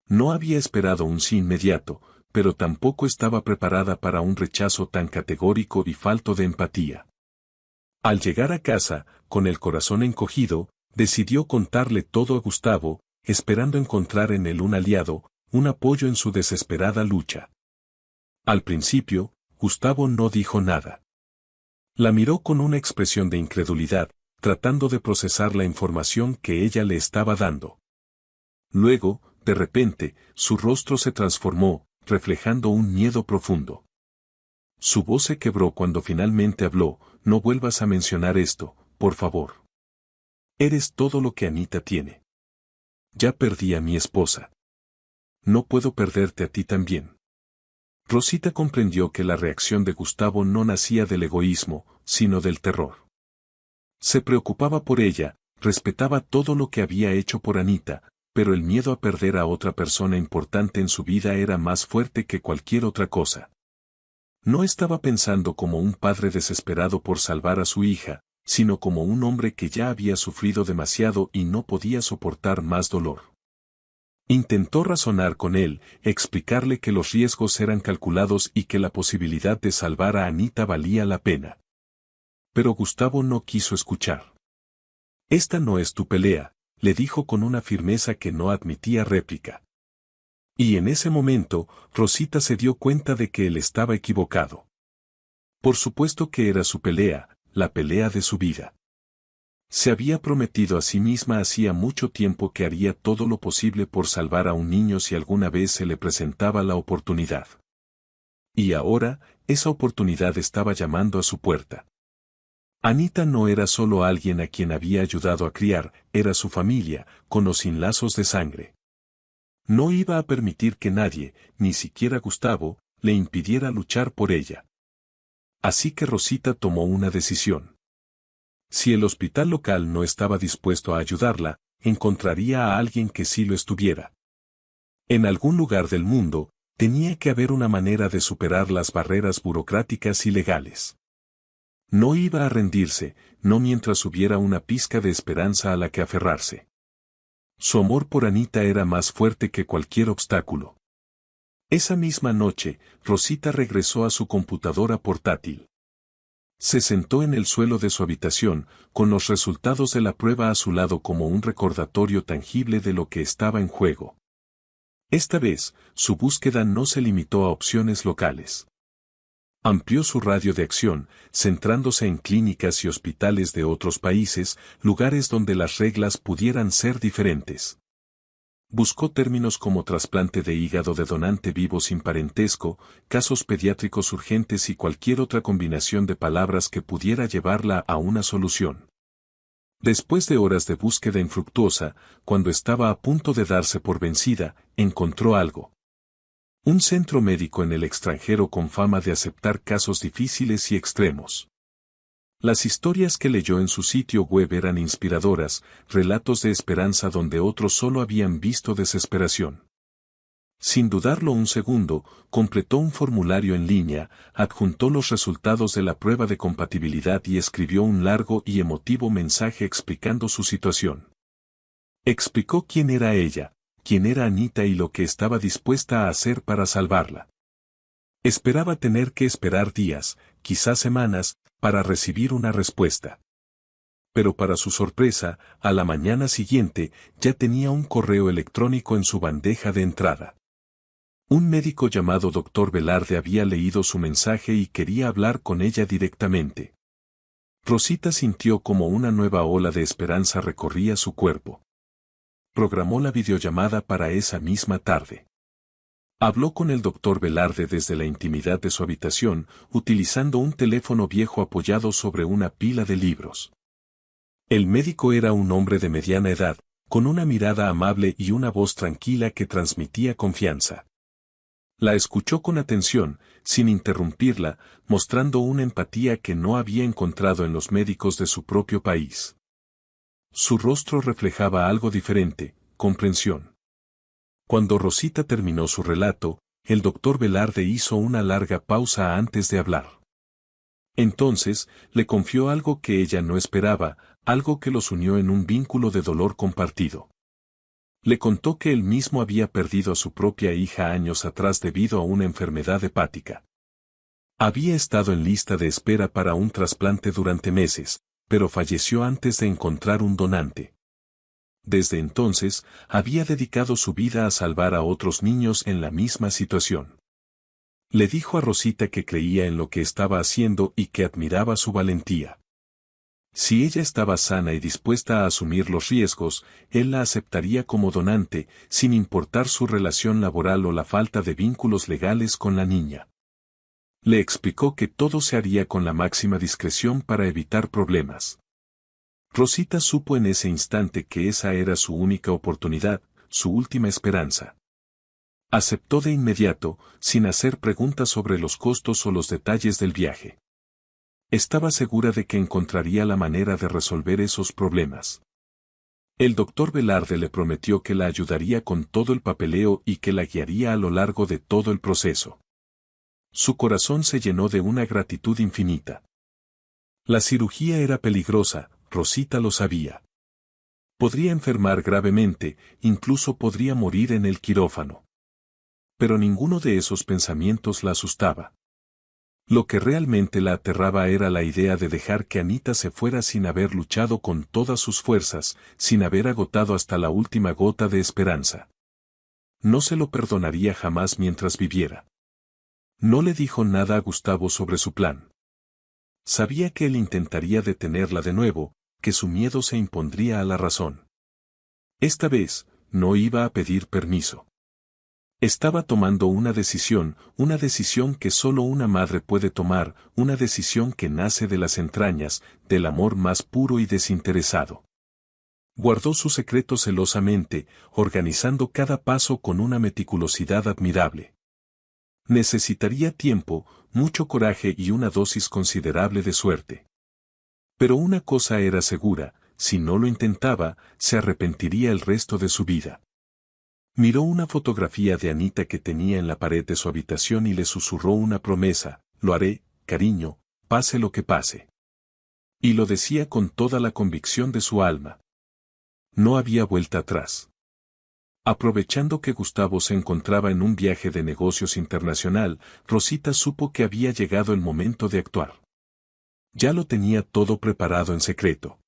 No había esperado un sí inmediato, pero tampoco estaba preparada para un rechazo tan categórico y falto de empatía. Al llegar a casa, con el corazón encogido, decidió contarle todo a Gustavo, esperando encontrar en él un aliado, un apoyo en su desesperada lucha. Al principio, Gustavo no dijo nada. La miró con una expresión de incredulidad, tratando de procesar la información que ella le estaba dando. Luego, de repente, su rostro se transformó, reflejando un miedo profundo. Su voz se quebró cuando finalmente habló: no vuelvas a mencionar esto, por favor. Eres todo lo que Anita tiene. Ya perdí a mi esposa. No puedo perderte a ti también. Rosita comprendió que la reacción de Gustavo no nacía del egoísmo, sino del terror. Se preocupaba por ella, respetaba todo lo que había hecho por Anita, pero el miedo a perder a otra persona importante en su vida era más fuerte que cualquier otra cosa. No estaba pensando como un padre desesperado por salvar a su hija, sino como un hombre que ya había sufrido demasiado y no podía soportar más dolor. Intentó razonar con él, explicarle que los riesgos eran calculados y que la posibilidad de salvar a Anita valía la pena. Pero Gustavo no quiso escuchar. Esta no es tu pelea, le dijo con una firmeza que no admitía réplica. Y en ese momento, Rosita se dio cuenta de que él estaba equivocado. Por supuesto que era su pelea, la pelea de su vida. Se había prometido a sí misma hacía mucho tiempo que haría todo lo posible por salvar a un niño si alguna vez se le presentaba la oportunidad. Y ahora, esa oportunidad estaba llamando a su puerta. Anita no era solo alguien a quien había ayudado a criar, era su familia, con o sin lazos de sangre. No iba a permitir que nadie, ni siquiera Gustavo, le impidiera luchar por ella. Así que Rosita tomó una decisión. Si el hospital local no estaba dispuesto a ayudarla, encontraría a alguien que sí lo estuviera. En algún lugar del mundo, tenía que haber una manera de superar las barreras burocráticas y legales. No iba a rendirse, no mientras hubiera una pizca de esperanza a la que aferrarse. Su amor por Anita era más fuerte que cualquier obstáculo. Esa misma noche, Rosita regresó a su computadora portátil. Se sentó en el suelo de su habitación, con los resultados de la prueba a su lado como un recordatorio tangible de lo que estaba en juego. Esta vez, su búsqueda no se limitó a opciones locales. Amplió su radio de acción, centrándose en clínicas y hospitales de otros países, lugares donde las reglas pudieran ser diferentes. Buscó términos como trasplante de hígado de donante vivo sin parentesco, casos pediátricos urgentes y cualquier otra combinación de palabras que pudiera llevarla a una solución. Después de horas de búsqueda infructuosa, cuando estaba a punto de darse por vencida, encontró algo. Un centro médico en el extranjero con fama de aceptar casos difíciles y extremos. Las historias que leyó en su sitio web eran inspiradoras, relatos de esperanza donde otros solo habían visto desesperación. Sin dudarlo un segundo, completó un formulario en línea, adjuntó los resultados de la prueba de compatibilidad y escribió un largo y emotivo mensaje explicando su situación. Explicó quién era ella, quién era Anita y lo que estaba dispuesta a hacer para salvarla. Esperaba tener que esperar días, quizás semanas, para recibir una respuesta. Pero para su sorpresa, a la mañana siguiente, ya tenía un correo electrónico en su bandeja de entrada. Un médico llamado Dr. Velarde había leído su mensaje y quería hablar con ella directamente. Rosita sintió como una nueva ola de esperanza recorría su cuerpo. Programó la videollamada para esa misma tarde. Habló con el Dr. Velarde desde la intimidad de su habitación, utilizando un teléfono viejo apoyado sobre una pila de libros. El médico era un hombre de mediana edad, con una mirada amable y una voz tranquila que transmitía confianza. La escuchó con atención, sin interrumpirla, mostrando una empatía que no había encontrado en los médicos de su propio país. Su rostro reflejaba algo diferente, comprensión. Cuando Rosita terminó su relato, el doctor Velarde hizo una larga pausa antes de hablar. Entonces, le confió algo que ella no esperaba, algo que los unió en un vínculo de dolor compartido. Le contó que él mismo había perdido a su propia hija años atrás debido a una enfermedad hepática. Había estado en lista de espera para un trasplante durante meses, pero falleció antes de encontrar un donante. Desde entonces, había dedicado su vida a salvar a otros niños en la misma situación. Le dijo a Rosita que creía en lo que estaba haciendo y que admiraba su valentía. Si ella estaba sana y dispuesta a asumir los riesgos, él la aceptaría como donante, sin importar su relación laboral o la falta de vínculos legales con la niña. Le explicó que todo se haría con la máxima discreción para evitar problemas. Rosita supo en ese instante que esa era su única oportunidad, su última esperanza. Aceptó de inmediato, sin hacer preguntas sobre los costos o los detalles del viaje. Estaba segura de que encontraría la manera de resolver esos problemas. El doctor Velarde le prometió que la ayudaría con todo el papeleo y que la guiaría a lo largo de todo el proceso. Su corazón se llenó de una gratitud infinita. La cirugía era peligrosa, Rosita lo sabía. Podría enfermar gravemente, incluso podría morir en el quirófano. Pero ninguno de esos pensamientos la asustaba. Lo que realmente la aterraba era la idea de dejar que Anita se fuera sin haber luchado con todas sus fuerzas, sin haber agotado hasta la última gota de esperanza. No se lo perdonaría jamás mientras viviera. No le dijo nada a Gustavo sobre su plan. Sabía que él intentaría detenerla de nuevo, que su miedo se impondría a la razón. Esta vez, no iba a pedir permiso. Estaba tomando una decisión que solo una madre puede tomar, una decisión que nace de las entrañas, del amor más puro y desinteresado. Guardó su secreto celosamente, organizando cada paso con una meticulosidad admirable. Necesitaría tiempo, mucho coraje y una dosis considerable de suerte. Pero una cosa era segura, si no lo intentaba, se arrepentiría el resto de su vida. Miró una fotografía de Anita que tenía en la pared de su habitación y le susurró una promesa: lo haré, cariño, pase lo que pase. Y lo decía con toda la convicción de su alma. No había vuelta atrás. Aprovechando que Gustavo se encontraba en un viaje de negocios internacional, Rosita supo que había llegado el momento de actuar. Ya lo tenía todo preparado en secreto.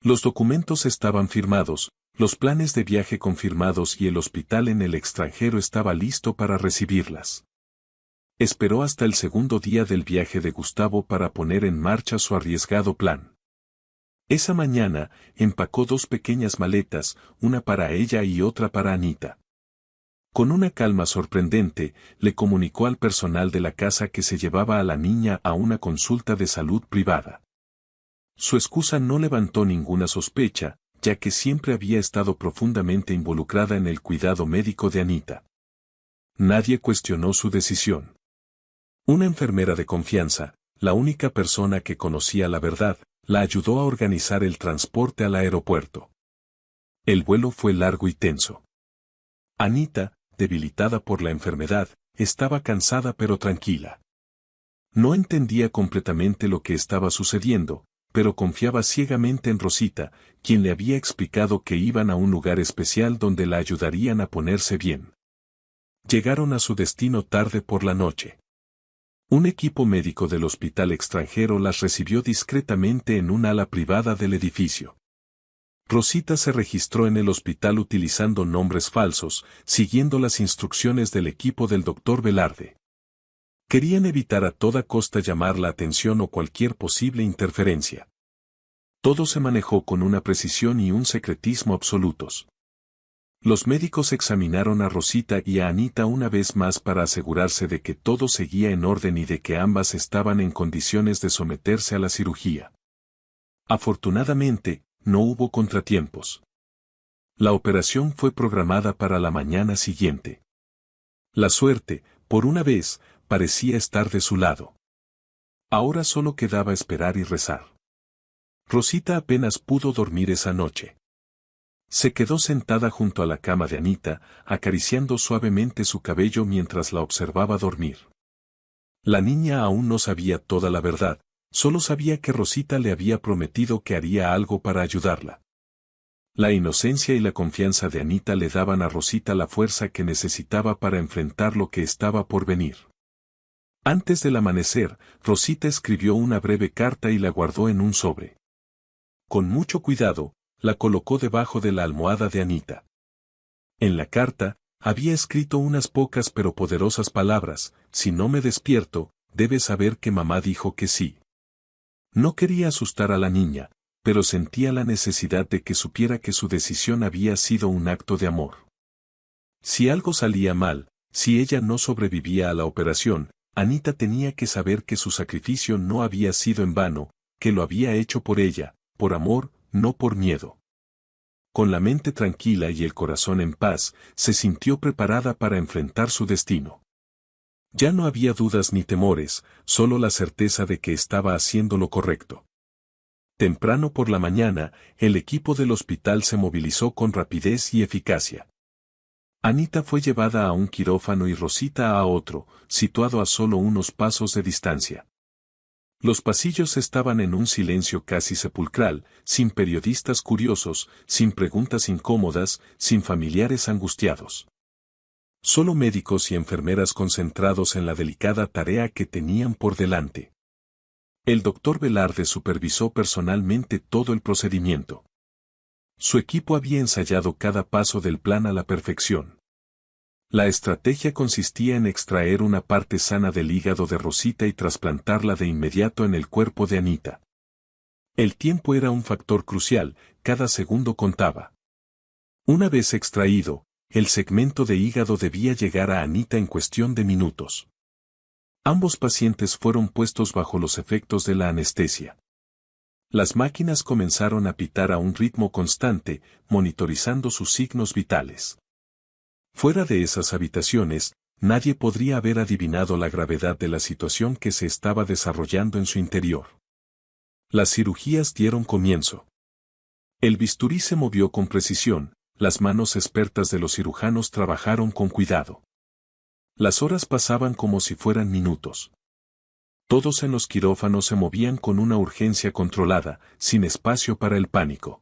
Los documentos estaban firmados, los planes de viaje confirmados y el hospital en el extranjero estaba listo para recibirlas. Esperó hasta el segundo día del viaje de Gustavo para poner en marcha su arriesgado plan. Esa mañana, empacó 2 pequeñas maletas, una para ella y otra para Anita. Con una calma sorprendente, le comunicó al personal de la casa que se llevaba a la niña a una consulta de salud privada. Su excusa no levantó ninguna sospecha, ya que siempre había estado profundamente involucrada en el cuidado médico de Anita. Nadie cuestionó su decisión. Una enfermera de confianza, la única persona que conocía la verdad, la ayudó a organizar el transporte al aeropuerto. El vuelo fue largo y tenso. Anita, debilitada por la enfermedad, estaba cansada pero tranquila. No entendía completamente lo que estaba sucediendo, pero confiaba ciegamente en Rosita, quien le había explicado que iban a un lugar especial donde la ayudarían a ponerse bien. Llegaron a su destino tarde por la noche. Un equipo médico del hospital extranjero las recibió discretamente en un ala privada del edificio. Rosita se registró en el hospital utilizando nombres falsos, siguiendo las instrucciones del equipo del doctor Velarde. Querían evitar a toda costa llamar la atención o cualquier posible interferencia. Todo se manejó con una precisión y un secretismo absolutos. Los médicos examinaron a Rosita y a Anita una vez más para asegurarse de que todo seguía en orden y de que ambas estaban en condiciones de someterse a la cirugía. Afortunadamente, no hubo contratiempos. La operación fue programada para la mañana siguiente. La suerte, por una vez, parecía estar de su lado. Ahora solo quedaba esperar y rezar. Rosita apenas pudo dormir esa noche. Se quedó sentada junto a la cama de Anita, acariciando suavemente su cabello mientras la observaba dormir. La niña aún no sabía toda la verdad, solo sabía que Rosita le había prometido que haría algo para ayudarla. La inocencia y la confianza de Anita le daban a Rosita la fuerza que necesitaba para enfrentar lo que estaba por venir. Antes del amanecer, Rosita escribió una breve carta y la guardó en un sobre. Con mucho cuidado, la colocó debajo de la almohada de Anita. En la carta, había escrito unas pocas pero poderosas palabras: si no me despierto, debes saber que mamá dijo que sí. No quería asustar a la niña, pero sentía la necesidad de que supiera que su decisión había sido un acto de amor. Si algo salía mal, si ella no sobrevivía a la operación, Anita tenía que saber que su sacrificio no había sido en vano, que lo había hecho por ella, por amor, no por miedo. Con la mente tranquila y el corazón en paz, se sintió preparada para enfrentar su destino. Ya no había dudas ni temores, solo la certeza de que estaba haciendo lo correcto. Temprano por la mañana, el equipo del hospital se movilizó con rapidez y eficacia. Anita fue llevada a un quirófano y Rosita a otro, situado a solo unos pasos de distancia. Los pasillos estaban en un silencio casi sepulcral, sin periodistas curiosos, sin preguntas incómodas, sin familiares angustiados. Solo médicos y enfermeras concentrados en la delicada tarea que tenían por delante. El doctor Velarde supervisó personalmente todo el procedimiento. Su equipo había ensayado cada paso del plan a la perfección. La estrategia consistía en extraer una parte sana del hígado de Rosita y trasplantarla de inmediato en el cuerpo de Anita. El tiempo era un factor crucial, cada segundo contaba. Una vez extraído, el segmento de hígado debía llegar a Anita en cuestión de minutos. Ambos pacientes fueron puestos bajo los efectos de la anestesia. Las máquinas comenzaron a pitar a un ritmo constante, monitorizando sus signos vitales. Fuera de esas habitaciones, nadie podría haber adivinado la gravedad de la situación que se estaba desarrollando en su interior. Las cirugías dieron comienzo. El bisturí se movió con precisión, las manos expertas de los cirujanos trabajaron con cuidado. Las horas pasaban como si fueran minutos. Todos en los quirófanos se movían con una urgencia controlada, sin espacio para el pánico.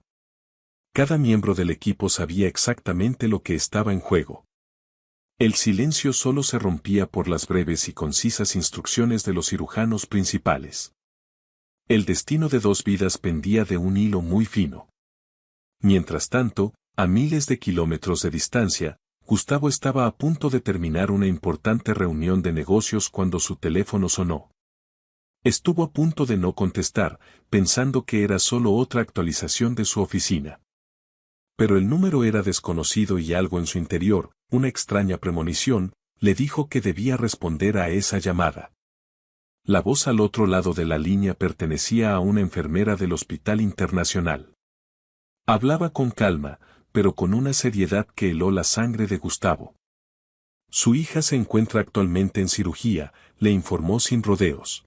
Cada miembro del equipo sabía exactamente lo que estaba en juego. El silencio solo se rompía por las breves y concisas instrucciones de los cirujanos principales. El destino de 2 vidas pendía de un hilo muy fino. Mientras tanto, a miles de kilómetros de distancia, Gustavo estaba a punto de terminar una importante reunión de negocios cuando su teléfono sonó. Estuvo a punto de no contestar, pensando que era solo otra actualización de su oficina. Pero el número era desconocido y algo en su interior, una extraña premonición, le dijo que debía responder a esa llamada. La voz al otro lado de la línea pertenecía a una enfermera del Hospital Internacional. Hablaba con calma, pero con una seriedad que heló la sangre de Gustavo. Su hija se encuentra actualmente en cirugía, le informó sin rodeos.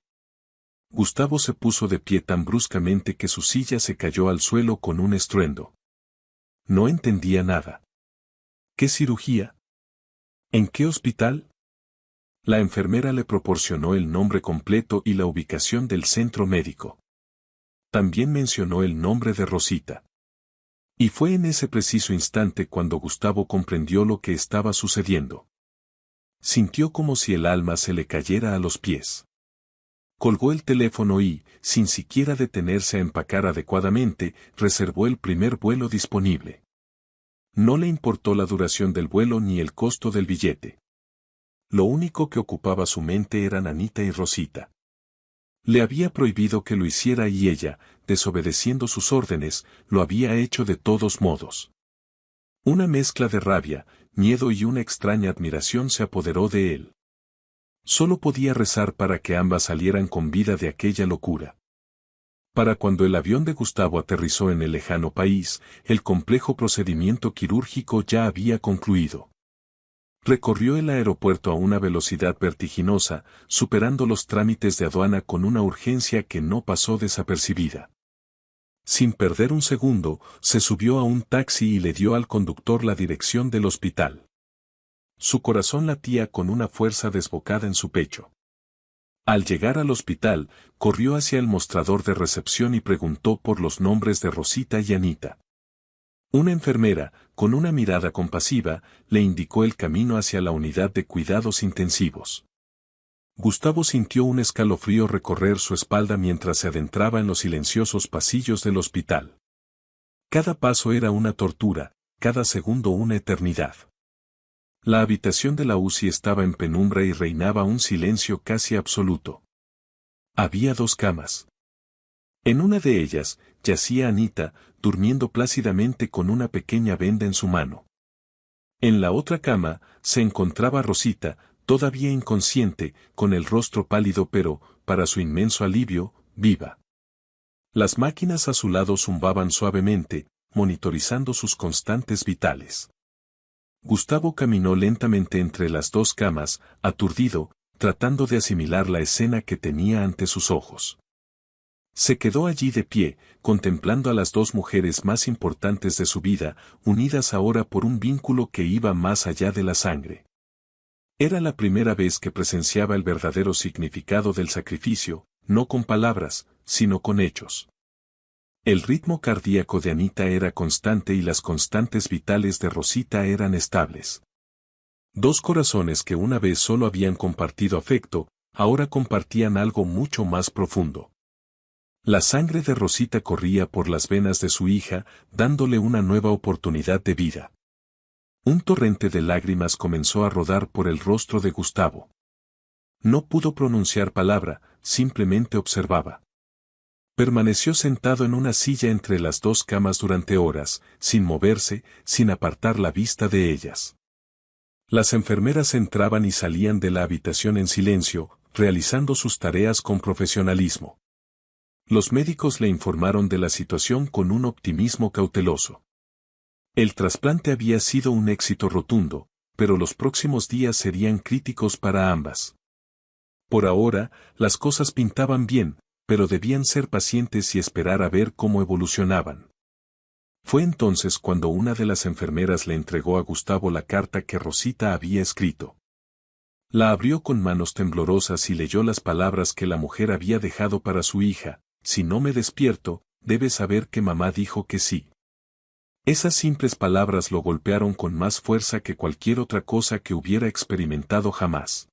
Gustavo se puso de pie tan bruscamente que su silla se cayó al suelo con un estruendo. No entendía nada. ¿Qué cirugía? ¿En qué hospital? La enfermera le proporcionó el nombre completo y la ubicación del centro médico. También mencionó el nombre de Rosita. Y fue en ese preciso instante cuando Gustavo comprendió lo que estaba sucediendo. Sintió como si el alma se le cayera a los pies. Colgó el teléfono y, sin siquiera detenerse a empacar adecuadamente, reservó el primer vuelo disponible. No le importó la duración del vuelo ni el costo del billete. Lo único que ocupaba su mente eran Anita y Rosita. Le había prohibido que lo hiciera y ella, desobedeciendo sus órdenes, lo había hecho de todos modos. Una mezcla de rabia, miedo y una extraña admiración se apoderó de él. Solo podía rezar para que ambas salieran con vida de aquella locura. Para cuando el avión de Gustavo aterrizó en el lejano país, el complejo procedimiento quirúrgico ya había concluido. Recorrió el aeropuerto a una velocidad vertiginosa, superando los trámites de aduana con una urgencia que no pasó desapercibida. Sin perder un segundo, se subió a un taxi y le dio al conductor la dirección del hospital. Su corazón latía con una fuerza desbocada en su pecho. Al llegar al hospital, corrió hacia el mostrador de recepción y preguntó por los nombres de Rosita y Anita. Una enfermera, con una mirada compasiva, le indicó el camino hacia la unidad de cuidados intensivos. Gustavo sintió un escalofrío recorrer su espalda mientras se adentraba en los silenciosos pasillos del hospital. Cada paso era una tortura, cada segundo una eternidad. La habitación de la UCI estaba en penumbra y reinaba un silencio casi absoluto. Había 2 camas. En una de ellas, yacía Anita, durmiendo plácidamente con una pequeña venda en su mano. En la otra cama, se encontraba Rosita, todavía inconsciente, con el rostro pálido pero, para su inmenso alivio, viva. Las máquinas a su lado zumbaban suavemente, monitorizando sus constantes vitales. Gustavo caminó lentamente entre las 2 camas, aturdido, tratando de asimilar la escena que tenía ante sus ojos. Se quedó allí de pie, contemplando a las 2 mujeres más importantes de su vida, unidas ahora por un vínculo que iba más allá de la sangre. Era la primera vez que presenciaba el verdadero significado del sacrificio, no con palabras, sino con hechos. El ritmo cardíaco de Anita era constante y las constantes vitales de Rosita eran estables. 2 corazones que una vez solo habían compartido afecto, ahora compartían algo mucho más profundo. La sangre de Rosita corría por las venas de su hija, dándole una nueva oportunidad de vida. Un torrente de lágrimas comenzó a rodar por el rostro de Gustavo. No pudo pronunciar palabra, simplemente observaba. Permaneció sentado en una silla entre las 2 camas durante horas, sin moverse, sin apartar la vista de ellas. Las enfermeras entraban y salían de la habitación en silencio, realizando sus tareas con profesionalismo. Los médicos le informaron de la situación con un optimismo cauteloso. El trasplante había sido un éxito rotundo, pero los próximos días serían críticos para ambas. Por ahora, las cosas pintaban bien, pero debían ser pacientes y esperar a ver cómo evolucionaban. Fue entonces cuando una de las enfermeras le entregó a Gustavo la carta que Rosita había escrito. La abrió con manos temblorosas y leyó las palabras que la mujer había dejado para su hija: si no me despierto, debes saber que mamá dijo que sí. Esas simples palabras lo golpearon con más fuerza que cualquier otra cosa que hubiera experimentado jamás.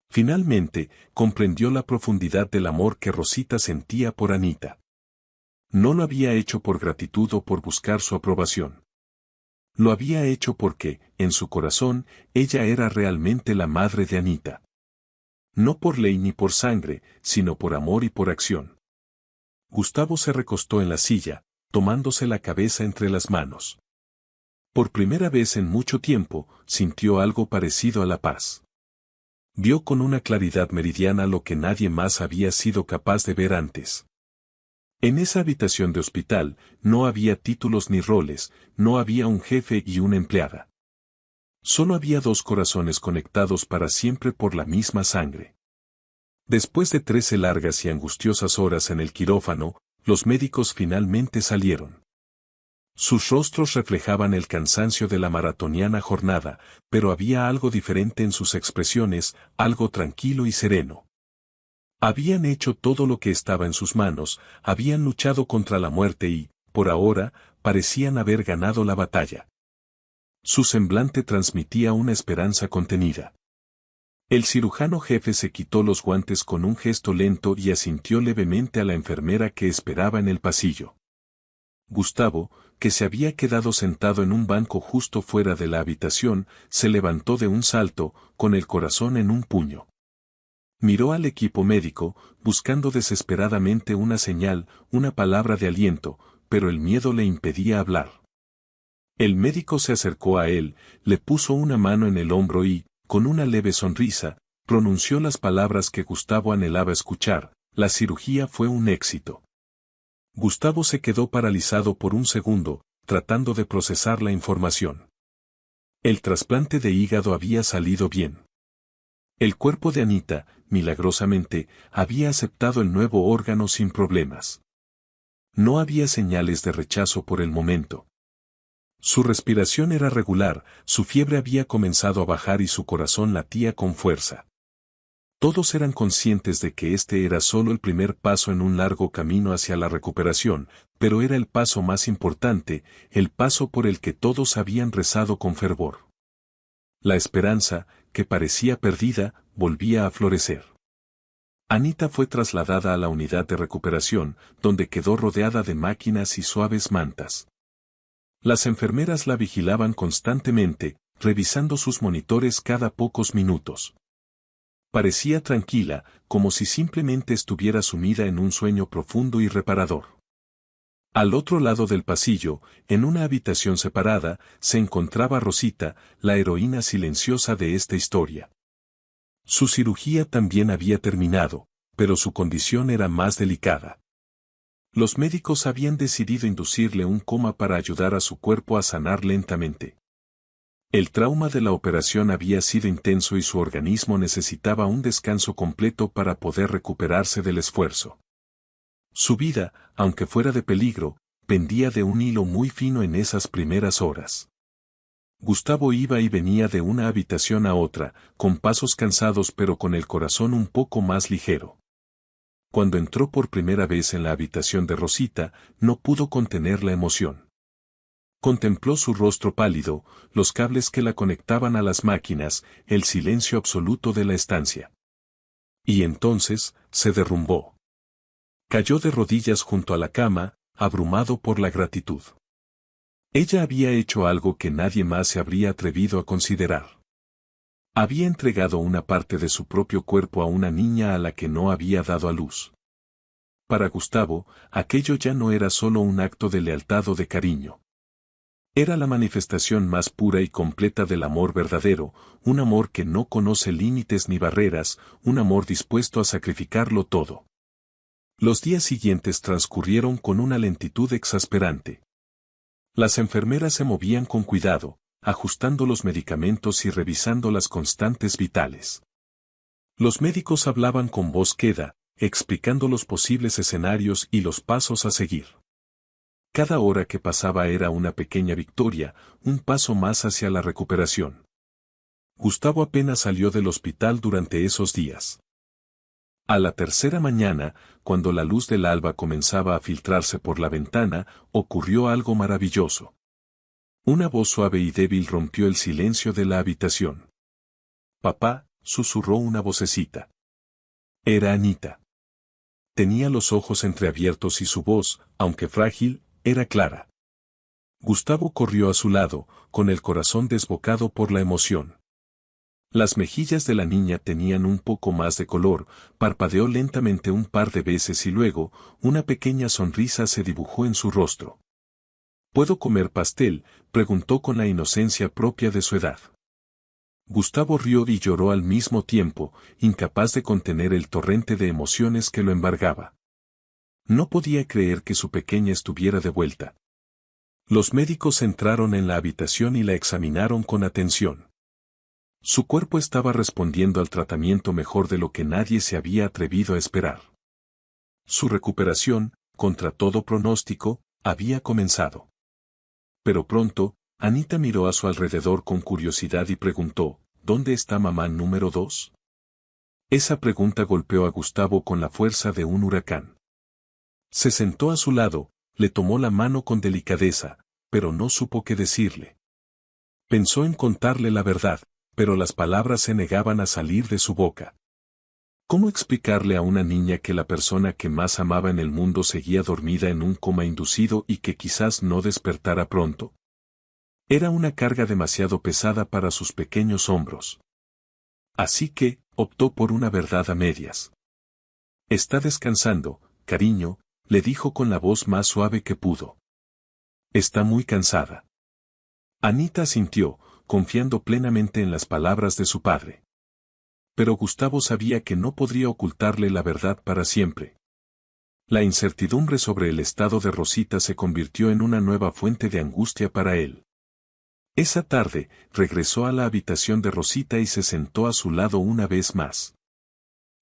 Finalmente, comprendió la profundidad del amor que Rosita sentía por Anita. No lo había hecho por gratitud o por buscar su aprobación. Lo había hecho porque, en su corazón, ella era realmente la madre de Anita. No por ley ni por sangre, sino por amor y por acción. Gustavo se recostó en la silla, tomándose la cabeza entre las manos. Por primera vez en mucho tiempo, sintió algo parecido a la paz. Vio con una claridad meridiana lo que nadie más había sido capaz de ver antes. En esa habitación de hospital, no había títulos ni roles, no había un jefe y una empleada. Solo había dos corazones conectados para siempre por la misma sangre. Después de 13 largas y angustiosas horas en el quirófano, los médicos finalmente salieron. Sus rostros reflejaban el cansancio de la maratoniana jornada, pero había algo diferente en sus expresiones, algo tranquilo y sereno. Habían hecho todo lo que estaba en sus manos, habían luchado contra la muerte y, por ahora, parecían haber ganado la batalla. Su semblante transmitía una esperanza contenida. El cirujano jefe se quitó los guantes con un gesto lento y asintió levemente a la enfermera que esperaba en el pasillo. Gustavo, que se había quedado sentado en un banco justo fuera de la habitación, se levantó de un salto, con el corazón en un puño. Miró al equipo médico, buscando desesperadamente una señal, una palabra de aliento, pero el miedo le impedía hablar. El médico se acercó a él, le puso una mano en el hombro y, con una leve sonrisa, pronunció las palabras que Gustavo anhelaba escuchar: la cirugía fue un éxito. Gustavo se quedó paralizado por un segundo, tratando de procesar la información. El trasplante de hígado había salido bien. El cuerpo de Anita, milagrosamente, había aceptado el nuevo órgano sin problemas. No había señales de rechazo por el momento. Su respiración era regular, su fiebre había comenzado a bajar y su corazón latía con fuerza. Todos eran conscientes de que este era solo el primer paso en un largo camino hacia la recuperación, pero era el paso más importante, el paso por el que todos habían rezado con fervor. La esperanza, que parecía perdida, volvía a florecer. Anita fue trasladada a la unidad de recuperación, donde quedó rodeada de máquinas y suaves mantas. Las enfermeras la vigilaban constantemente, revisando sus monitores cada pocos minutos. Parecía tranquila, como si simplemente estuviera sumida en un sueño profundo y reparador. Al otro lado del pasillo, en una habitación separada, se encontraba Rosita, la heroína silenciosa de esta historia. Su cirugía también había terminado, pero su condición era más delicada. Los médicos habían decidido inducirle un coma para ayudar a su cuerpo a sanar lentamente. El trauma de la operación había sido intenso y su organismo necesitaba un descanso completo para poder recuperarse del esfuerzo. Su vida, aunque fuera de peligro, pendía de un hilo muy fino en esas primeras horas. Gustavo iba y venía de una habitación a otra, con pasos cansados pero con el corazón un poco más ligero. Cuando entró por primera vez en la habitación de Rosita, no pudo contener la emoción. Contempló su rostro pálido, los cables que la conectaban a las máquinas, el silencio absoluto de la estancia. Y entonces, se derrumbó. Cayó de rodillas junto a la cama, abrumado por la gratitud. Ella había hecho algo que nadie más se habría atrevido a considerar. Había entregado una parte de su propio cuerpo a una niña a la que no había dado a luz. Para Gustavo, aquello ya no era solo un acto de lealtad o de cariño. Era la manifestación más pura y completa del amor verdadero, un amor que no conoce límites ni barreras, un amor dispuesto a sacrificarlo todo. Los días siguientes transcurrieron con una lentitud exasperante. Las enfermeras se movían con cuidado, ajustando los medicamentos y revisando las constantes vitales. Los médicos hablaban con voz queda, explicando los posibles escenarios y los pasos a seguir. Cada hora que pasaba era una pequeña victoria, un paso más hacia la recuperación. Gustavo apenas salió del hospital durante esos días. A la tercera mañana, cuando la luz del alba comenzaba a filtrarse por la ventana, ocurrió algo maravilloso. Una voz suave y débil rompió el silencio de la habitación. «Papá», susurró una vocecita. Era Anita. Tenía los ojos entreabiertos y su voz, aunque frágil, era clara. Gustavo corrió a su lado, con el corazón desbocado por la emoción. Las mejillas de la niña tenían un poco más de color, parpadeó lentamente un par de veces y luego, una pequeña sonrisa se dibujó en su rostro. ¿Puedo comer pastel?, preguntó con la inocencia propia de su edad. Gustavo rió y lloró al mismo tiempo, incapaz de contener el torrente de emociones que lo embargaba. No podía creer que su pequeña estuviera de vuelta. Los médicos entraron en la habitación y la examinaron con atención. Su cuerpo estaba respondiendo al tratamiento mejor de lo que nadie se había atrevido a esperar. Su recuperación, contra todo pronóstico, había comenzado. Pero pronto, Anita miró a su alrededor con curiosidad y preguntó, ¿dónde está mamá número 2? Esa pregunta golpeó a Gustavo con la fuerza de un huracán. Se sentó a su lado, le tomó la mano con delicadeza, pero no supo qué decirle. Pensó en contarle la verdad, pero las palabras se negaban a salir de su boca. ¿Cómo explicarle a una niña que la persona que más amaba en el mundo seguía dormida en un coma inducido y que quizás no despertara pronto? Era una carga demasiado pesada para sus pequeños hombros. Así que, optó por una verdad a medias. Está descansando, cariño, le dijo con la voz más suave que pudo. Está muy cansada. Anita asintió, confiando plenamente en las palabras de su padre. Pero Gustavo sabía que no podría ocultarle la verdad para siempre. La incertidumbre sobre el estado de Rosita se convirtió en una nueva fuente de angustia para él. Esa tarde, regresó a la habitación de Rosita y se sentó a su lado una vez más.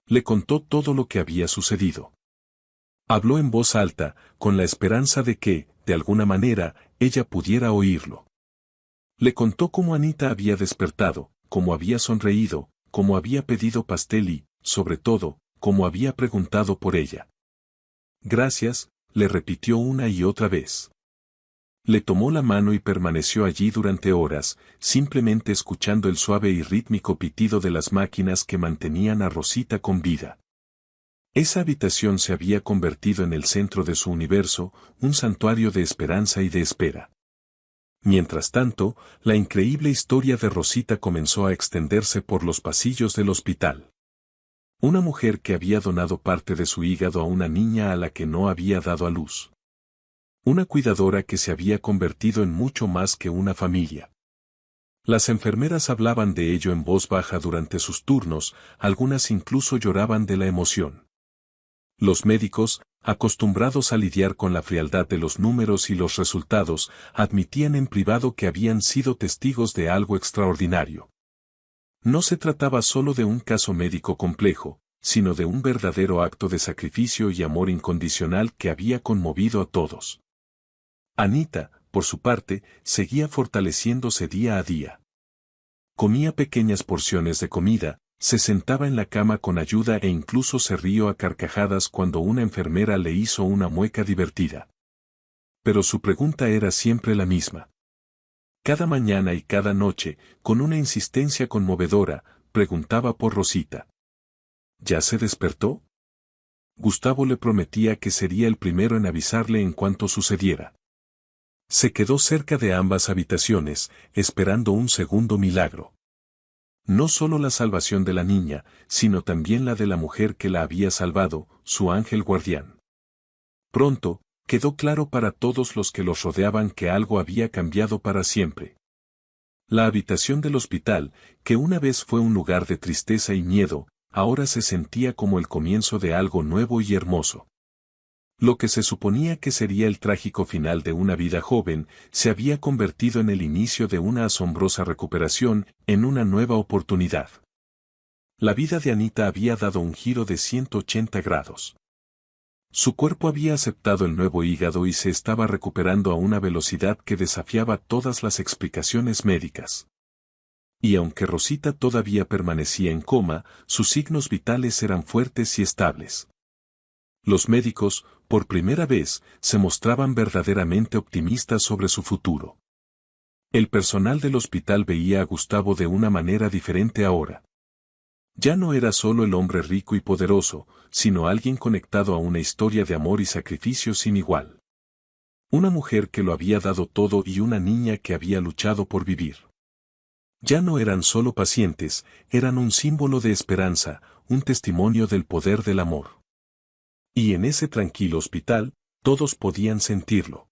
Le contó todo lo que había sucedido. Habló en voz alta, con la esperanza de que, de alguna manera, ella pudiera oírlo. Le contó cómo Anita había despertado, cómo había sonreído, cómo había pedido pastel y, sobre todo, cómo había preguntado por ella. Gracias, le repitió una y otra vez. Le tomó la mano y permaneció allí durante horas, simplemente escuchando el suave y rítmico pitido de las máquinas que mantenían a Rosita con vida. Esa habitación se había convertido en el centro de su universo, un santuario de esperanza y de espera. Mientras tanto, la increíble historia de Rosita comenzó a extenderse por los pasillos del hospital. Una mujer que había donado parte de su hígado a una niña a la que no había dado a luz. Una cuidadora que se había convertido en mucho más que una familia. Las enfermeras hablaban de ello en voz baja durante sus turnos, algunas incluso lloraban de la emoción. Los médicos, acostumbrados a lidiar con la frialdad de los números y los resultados, admitían en privado que habían sido testigos de algo extraordinario. No se trataba solo de un caso médico complejo, sino de un verdadero acto de sacrificio y amor incondicional que había conmovido a todos. Anita, por su parte, seguía fortaleciéndose día a día. Comía pequeñas porciones de comida, se sentaba en la cama con ayuda e incluso se rió a carcajadas cuando una enfermera le hizo una mueca divertida. Pero su pregunta era siempre la misma. Cada mañana y cada noche, con una insistencia conmovedora, preguntaba por Rosita. ¿Ya se despertó? Gustavo le prometía que sería el primero en avisarle en cuanto sucediera. Se quedó cerca de ambas habitaciones, esperando un segundo milagro. No solo la salvación de la niña, sino también la de la mujer que la había salvado, su ángel guardián. Pronto, quedó claro para todos los que los rodeaban que algo había cambiado para siempre. La habitación del hospital, que una vez fue un lugar de tristeza y miedo, ahora se sentía como el comienzo de algo nuevo y hermoso. Lo que se suponía que sería el trágico final de una vida joven, se había convertido en el inicio de una asombrosa recuperación, en una nueva oportunidad. La vida de Anita había dado un giro de 180 grados. Su cuerpo había aceptado el nuevo hígado y se estaba recuperando a una velocidad que desafiaba todas las explicaciones médicas. Y aunque Rosita todavía permanecía en coma, sus signos vitales eran fuertes y estables. Los médicos, por primera vez, se mostraban verdaderamente optimistas sobre su futuro. El personal del hospital veía a Gustavo de una manera diferente ahora. Ya no era solo el hombre rico y poderoso, sino alguien conectado a una historia de amor y sacrificio sin igual. Una mujer que lo había dado todo y una niña que había luchado por vivir. Ya no eran solo pacientes, eran un símbolo de esperanza, un testimonio del poder del amor. Y en ese tranquilo hospital, todos podían sentirlo.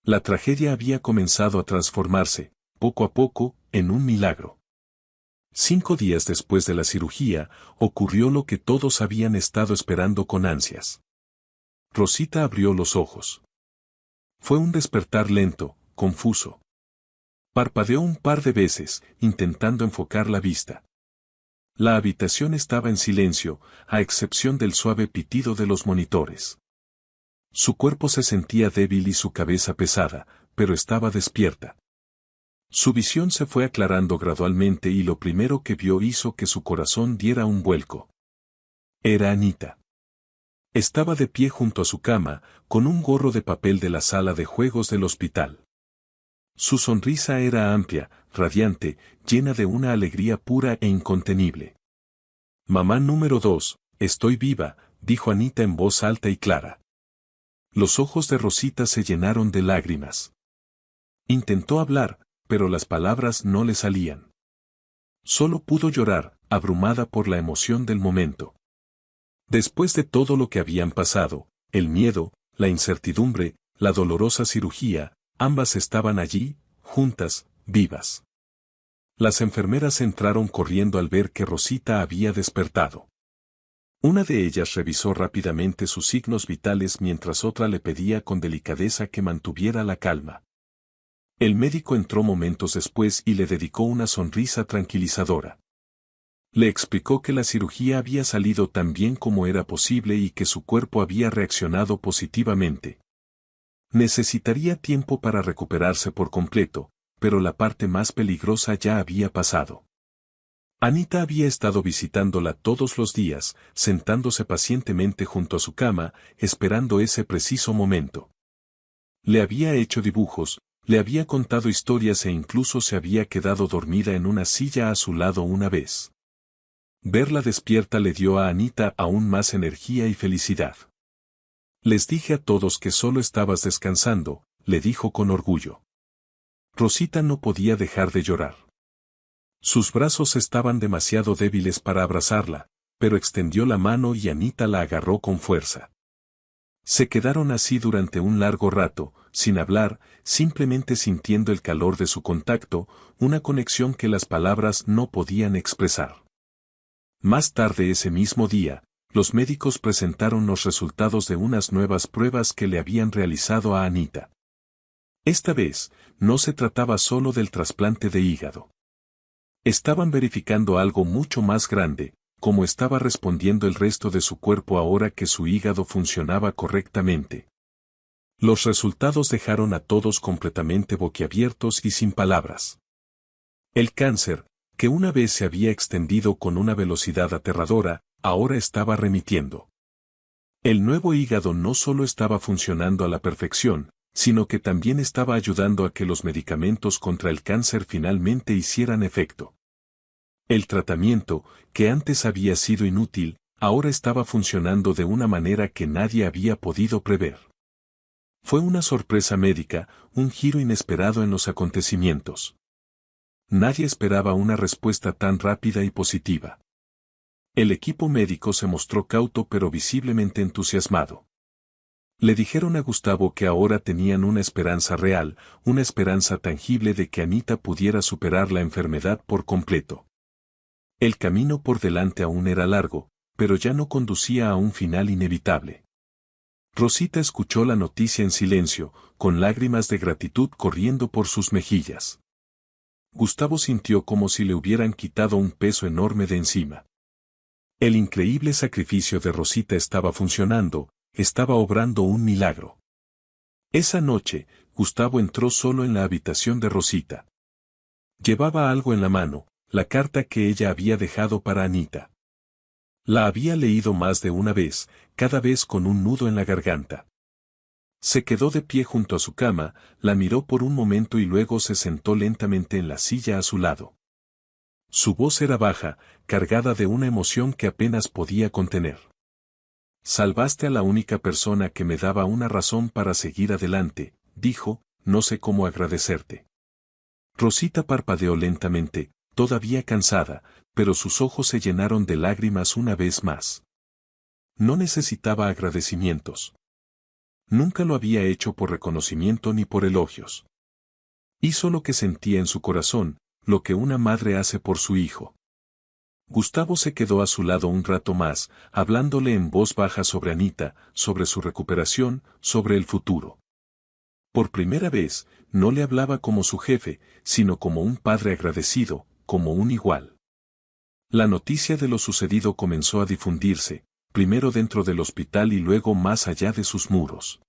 La tragedia había comenzado a transformarse, poco a poco, en un milagro. 5 días después de la cirugía, ocurrió lo que todos habían estado esperando con ansias. Rosita abrió los ojos. Fue un despertar lento, confuso. Parpadeó un par de veces, intentando enfocar la vista. La habitación estaba en silencio, a excepción del suave pitido de los monitores. Su cuerpo se sentía débil y su cabeza pesada, pero estaba despierta. Su visión se fue aclarando gradualmente y lo primero que vio hizo que su corazón diera un vuelco. Era Anita. Estaba de pie junto a su cama, con un gorro de papel de la sala de juegos del hospital. Su sonrisa era amplia, radiante, llena de una alegría pura e incontenible. Mamá número 2, estoy viva, dijo Anita en voz alta y clara. Los ojos de Rosita se llenaron de lágrimas. Intentó hablar, pero las palabras no le salían. Solo pudo llorar, abrumada por la emoción del momento. Después de todo lo que habían pasado, el miedo, la incertidumbre, la dolorosa cirugía, ambas estaban allí, juntas, vivas. Las enfermeras entraron corriendo al ver que Rosita había despertado. Una de ellas revisó rápidamente sus signos vitales mientras otra le pedía con delicadeza que mantuviera la calma. El médico entró momentos después y le dedicó una sonrisa tranquilizadora. Le explicó que la cirugía había salido tan bien como era posible y que su cuerpo había reaccionado positivamente. Necesitaría tiempo para recuperarse por completo, pero la parte más peligrosa ya había pasado. Anita había estado visitándola todos los días, sentándose pacientemente junto a su cama, esperando ese preciso momento. Le había hecho dibujos, le había contado historias e incluso se había quedado dormida en una silla a su lado una vez. Verla despierta le dio a Anita aún más energía y felicidad. Les dije a todos que solo estabas descansando, le dijo con orgullo. Rosita no podía dejar de llorar. Sus brazos estaban demasiado débiles para abrazarla, pero extendió la mano y Anita la agarró con fuerza. Se quedaron así durante un largo rato, sin hablar, simplemente sintiendo el calor de su contacto, una conexión que las palabras no podían expresar. Más tarde ese mismo día, los médicos presentaron los resultados de unas nuevas pruebas que le habían realizado a Anita. Esta vez, no se trataba solo del trasplante de hígado. Estaban verificando algo mucho más grande, cómo estaba respondiendo el resto de su cuerpo ahora que su hígado funcionaba correctamente. Los resultados dejaron a todos completamente boquiabiertos y sin palabras. El cáncer, que una vez se había extendido con una velocidad aterradora, ahora estaba remitiendo. El nuevo hígado no solo estaba funcionando a la perfección, sino que también estaba ayudando a que los medicamentos contra el cáncer finalmente hicieran efecto. El tratamiento, que antes había sido inútil, ahora estaba funcionando de una manera que nadie había podido prever. Fue una sorpresa médica, un giro inesperado en los acontecimientos. Nadie esperaba una respuesta tan rápida y positiva. El equipo médico se mostró cauto pero visiblemente entusiasmado. Le dijeron a Gustavo que ahora tenían una esperanza real, una esperanza tangible de que Anita pudiera superar la enfermedad por completo. El camino por delante aún era largo, pero ya no conducía a un final inevitable. Rosita escuchó la noticia en silencio, con lágrimas de gratitud corriendo por sus mejillas. Gustavo sintió como si le hubieran quitado un peso enorme de encima. El increíble sacrificio de Rosita estaba funcionando, estaba obrando un milagro. Esa noche, Gustavo entró solo en la habitación de Rosita. Llevaba algo en la mano, la carta que ella había dejado para Anita. La había leído más de una vez, cada vez con un nudo en la garganta. Se quedó de pie junto a su cama, la miró por un momento y luego se sentó lentamente en la silla a su lado. Su voz era baja, cargada de una emoción que apenas podía contener. Salvaste a la única persona que me daba una razón para seguir adelante, dijo, no sé cómo agradecerte. Rosita parpadeó lentamente, todavía cansada, pero sus ojos se llenaron de lágrimas una vez más. No necesitaba agradecimientos. Nunca lo había hecho por reconocimiento ni por elogios. Hizo lo que sentía en su corazón, lo que una madre hace por su hijo. Gustavo se quedó a su lado un rato más, hablándole en voz baja sobre Anita, sobre su recuperación, sobre el futuro. Por primera vez, no le hablaba como su jefe, sino como un padre agradecido, como un igual. La noticia de lo sucedido comenzó a difundirse, primero dentro del hospital y luego más allá de sus muros.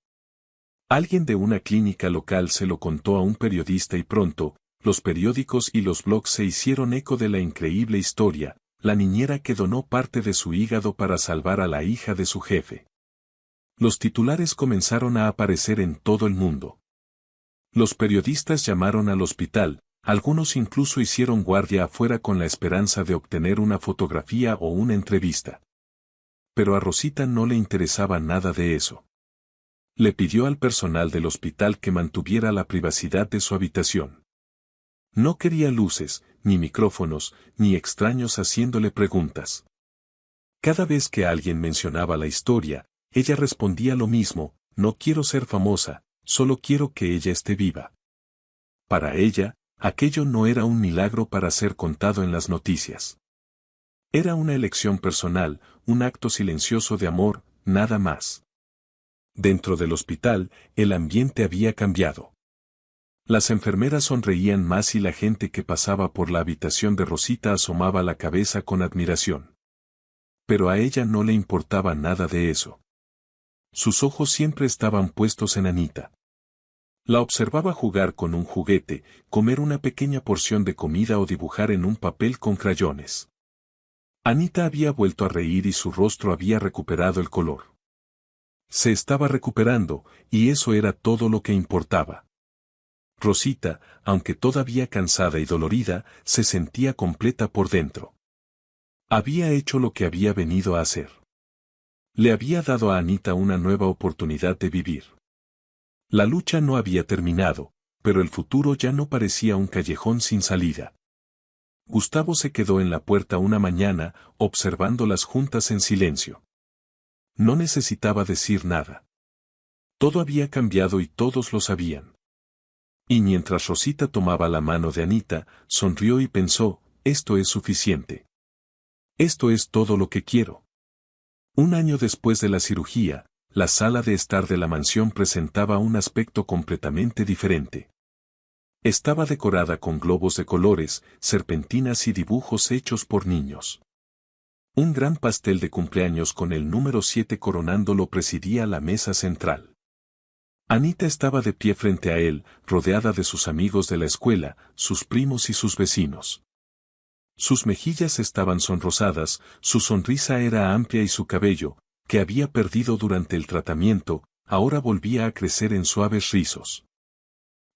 Alguien de una clínica local se lo contó a un periodista y pronto, los periódicos y los blogs se hicieron eco de la increíble historia, la niñera que donó parte de su hígado para salvar a la hija de su jefe. Los titulares comenzaron a aparecer en todo el mundo. Los periodistas llamaron al hospital, algunos incluso hicieron guardia afuera con la esperanza de obtener una fotografía o una entrevista. Pero a Rosita no le interesaba nada de eso. Le pidió al personal del hospital que mantuviera la privacidad de su habitación. No quería luces, ni micrófonos, ni extraños haciéndole preguntas. Cada vez que alguien mencionaba la historia, ella respondía lo mismo: no quiero ser famosa, solo quiero que ella esté viva. Para ella, aquello no era un milagro para ser contado en las noticias. Era una elección personal, un acto silencioso de amor, nada más. Dentro del hospital, el ambiente había cambiado. Las enfermeras sonreían más y la gente que pasaba por la habitación de Rosita asomaba la cabeza con admiración. Pero a ella no le importaba nada de eso. Sus ojos siempre estaban puestos en Anita. La observaba jugar con un juguete, comer una pequeña porción de comida o dibujar en un papel con crayones. Anita había vuelto a reír y su rostro había recuperado el color. Se estaba recuperando, y eso era todo lo que importaba. Rosita, aunque todavía cansada y dolorida, se sentía completa por dentro. Había hecho lo que había venido a hacer. Le había dado a Anita una nueva oportunidad de vivir. La lucha no había terminado, pero el futuro ya no parecía un callejón sin salida. Gustavo se quedó en la puerta una mañana, observándolas juntas en silencio. No necesitaba decir nada. Todo había cambiado y todos lo sabían. Y mientras Rosita tomaba la mano de Anita, sonrió y pensó: esto es suficiente. Esto es todo lo que quiero. Un año después de la cirugía, la sala de estar de la mansión presentaba un aspecto completamente diferente. Estaba decorada con globos de colores, serpentinas y dibujos hechos por niños. Un gran pastel de cumpleaños con el número 7 coronándolo presidía la mesa central. Anita estaba de pie frente a él, rodeada de sus amigos de la escuela, sus primos y sus vecinos. Sus mejillas estaban sonrosadas, su sonrisa era amplia y su cabello, que había perdido durante el tratamiento, ahora volvía a crecer en suaves rizos.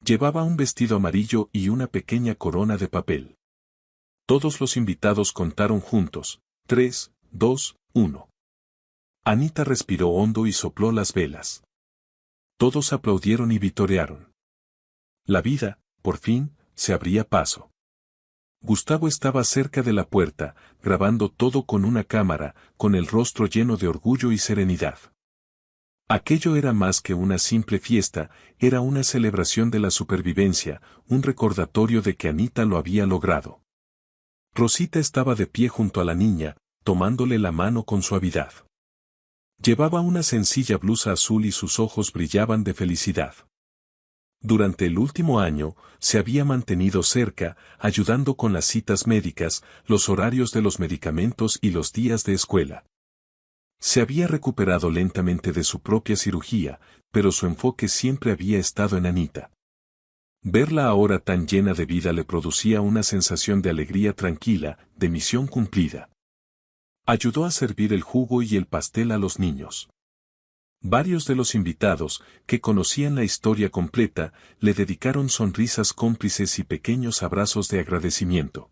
Llevaba un vestido amarillo y una pequeña corona de papel. Todos los invitados contaron juntos: 3, 2, 1. Anita respiró hondo y sopló las velas. Todos aplaudieron y vitorearon. La vida, por fin, se abría paso. Gustavo estaba cerca de la puerta, grabando todo con una cámara, con el rostro lleno de orgullo y serenidad. Aquello era más que una simple fiesta, era una celebración de la supervivencia, un recordatorio de que Anita lo había logrado. Rosita estaba de pie junto a la niña, tomándole la mano con suavidad. Llevaba una sencilla blusa azul y sus ojos brillaban de felicidad. Durante el último año, se había mantenido cerca, ayudando con las citas médicas, los horarios de los medicamentos y los días de escuela. Se había recuperado lentamente de su propia cirugía, pero su enfoque siempre había estado en Anita. Verla ahora tan llena de vida le producía una sensación de alegría tranquila, de misión cumplida. Ayudó a servir el jugo y el pastel a los niños. Varios de los invitados, que conocían la historia completa, le dedicaron sonrisas cómplices y pequeños abrazos de agradecimiento.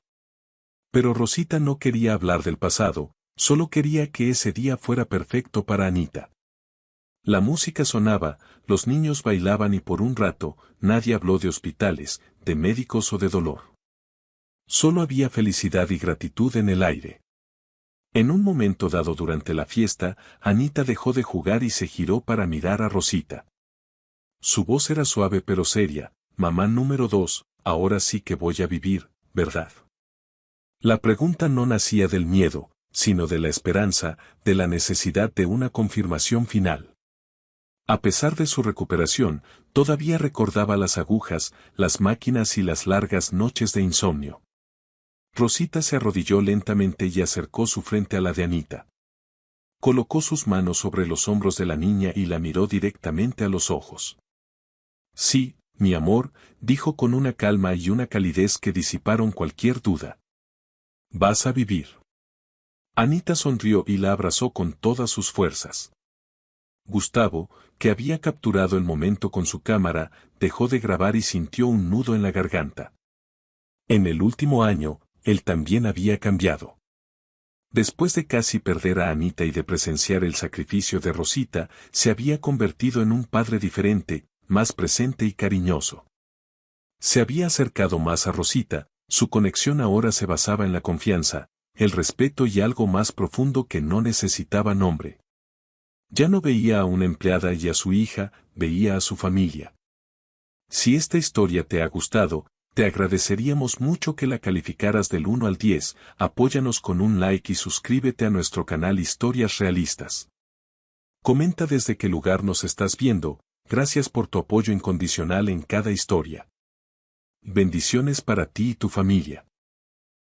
Pero Rosita no quería hablar del pasado, solo quería que ese día fuera perfecto para Anita. La música sonaba, los niños bailaban y por un rato, nadie habló de hospitales, de médicos o de dolor. Solo había felicidad y gratitud en el aire. En un momento dado durante la fiesta, Anita dejó de jugar y se giró para mirar a Rosita. Su voz era suave pero seria: mamá número 2, ahora sí que voy a vivir, ¿verdad? La pregunta no nacía del miedo, sino de la esperanza, de la necesidad de una confirmación final. A pesar de su recuperación, todavía recordaba las agujas, las máquinas y las largas noches de insomnio. Rosita se arrodilló lentamente y acercó su frente a la de Anita. Colocó sus manos sobre los hombros de la niña y la miró directamente a los ojos. Sí, mi amor, dijo con una calma y una calidez que disiparon cualquier duda. Vas a vivir. Anita sonrió y la abrazó con todas sus fuerzas. Gustavo, que había capturado el momento con su cámara, dejó de grabar y sintió un nudo en la garganta. En el último año, él también había cambiado. Después de casi perder a Anita y de presenciar el sacrificio de Rosita, se había convertido en un padre diferente, más presente y cariñoso. Se había acercado más a Rosita, su conexión ahora se basaba en la confianza, el respeto y algo más profundo que no necesitaba nombre. Ya no veía a una empleada y a su hija, veía a su familia. Si esta historia te ha gustado, te agradeceríamos mucho que la calificaras del 1 al 10, apóyanos con un like y suscríbete a nuestro canal Historias Realistas. Comenta desde qué lugar nos estás viendo, gracias por tu apoyo incondicional en cada historia. Bendiciones para ti y tu familia.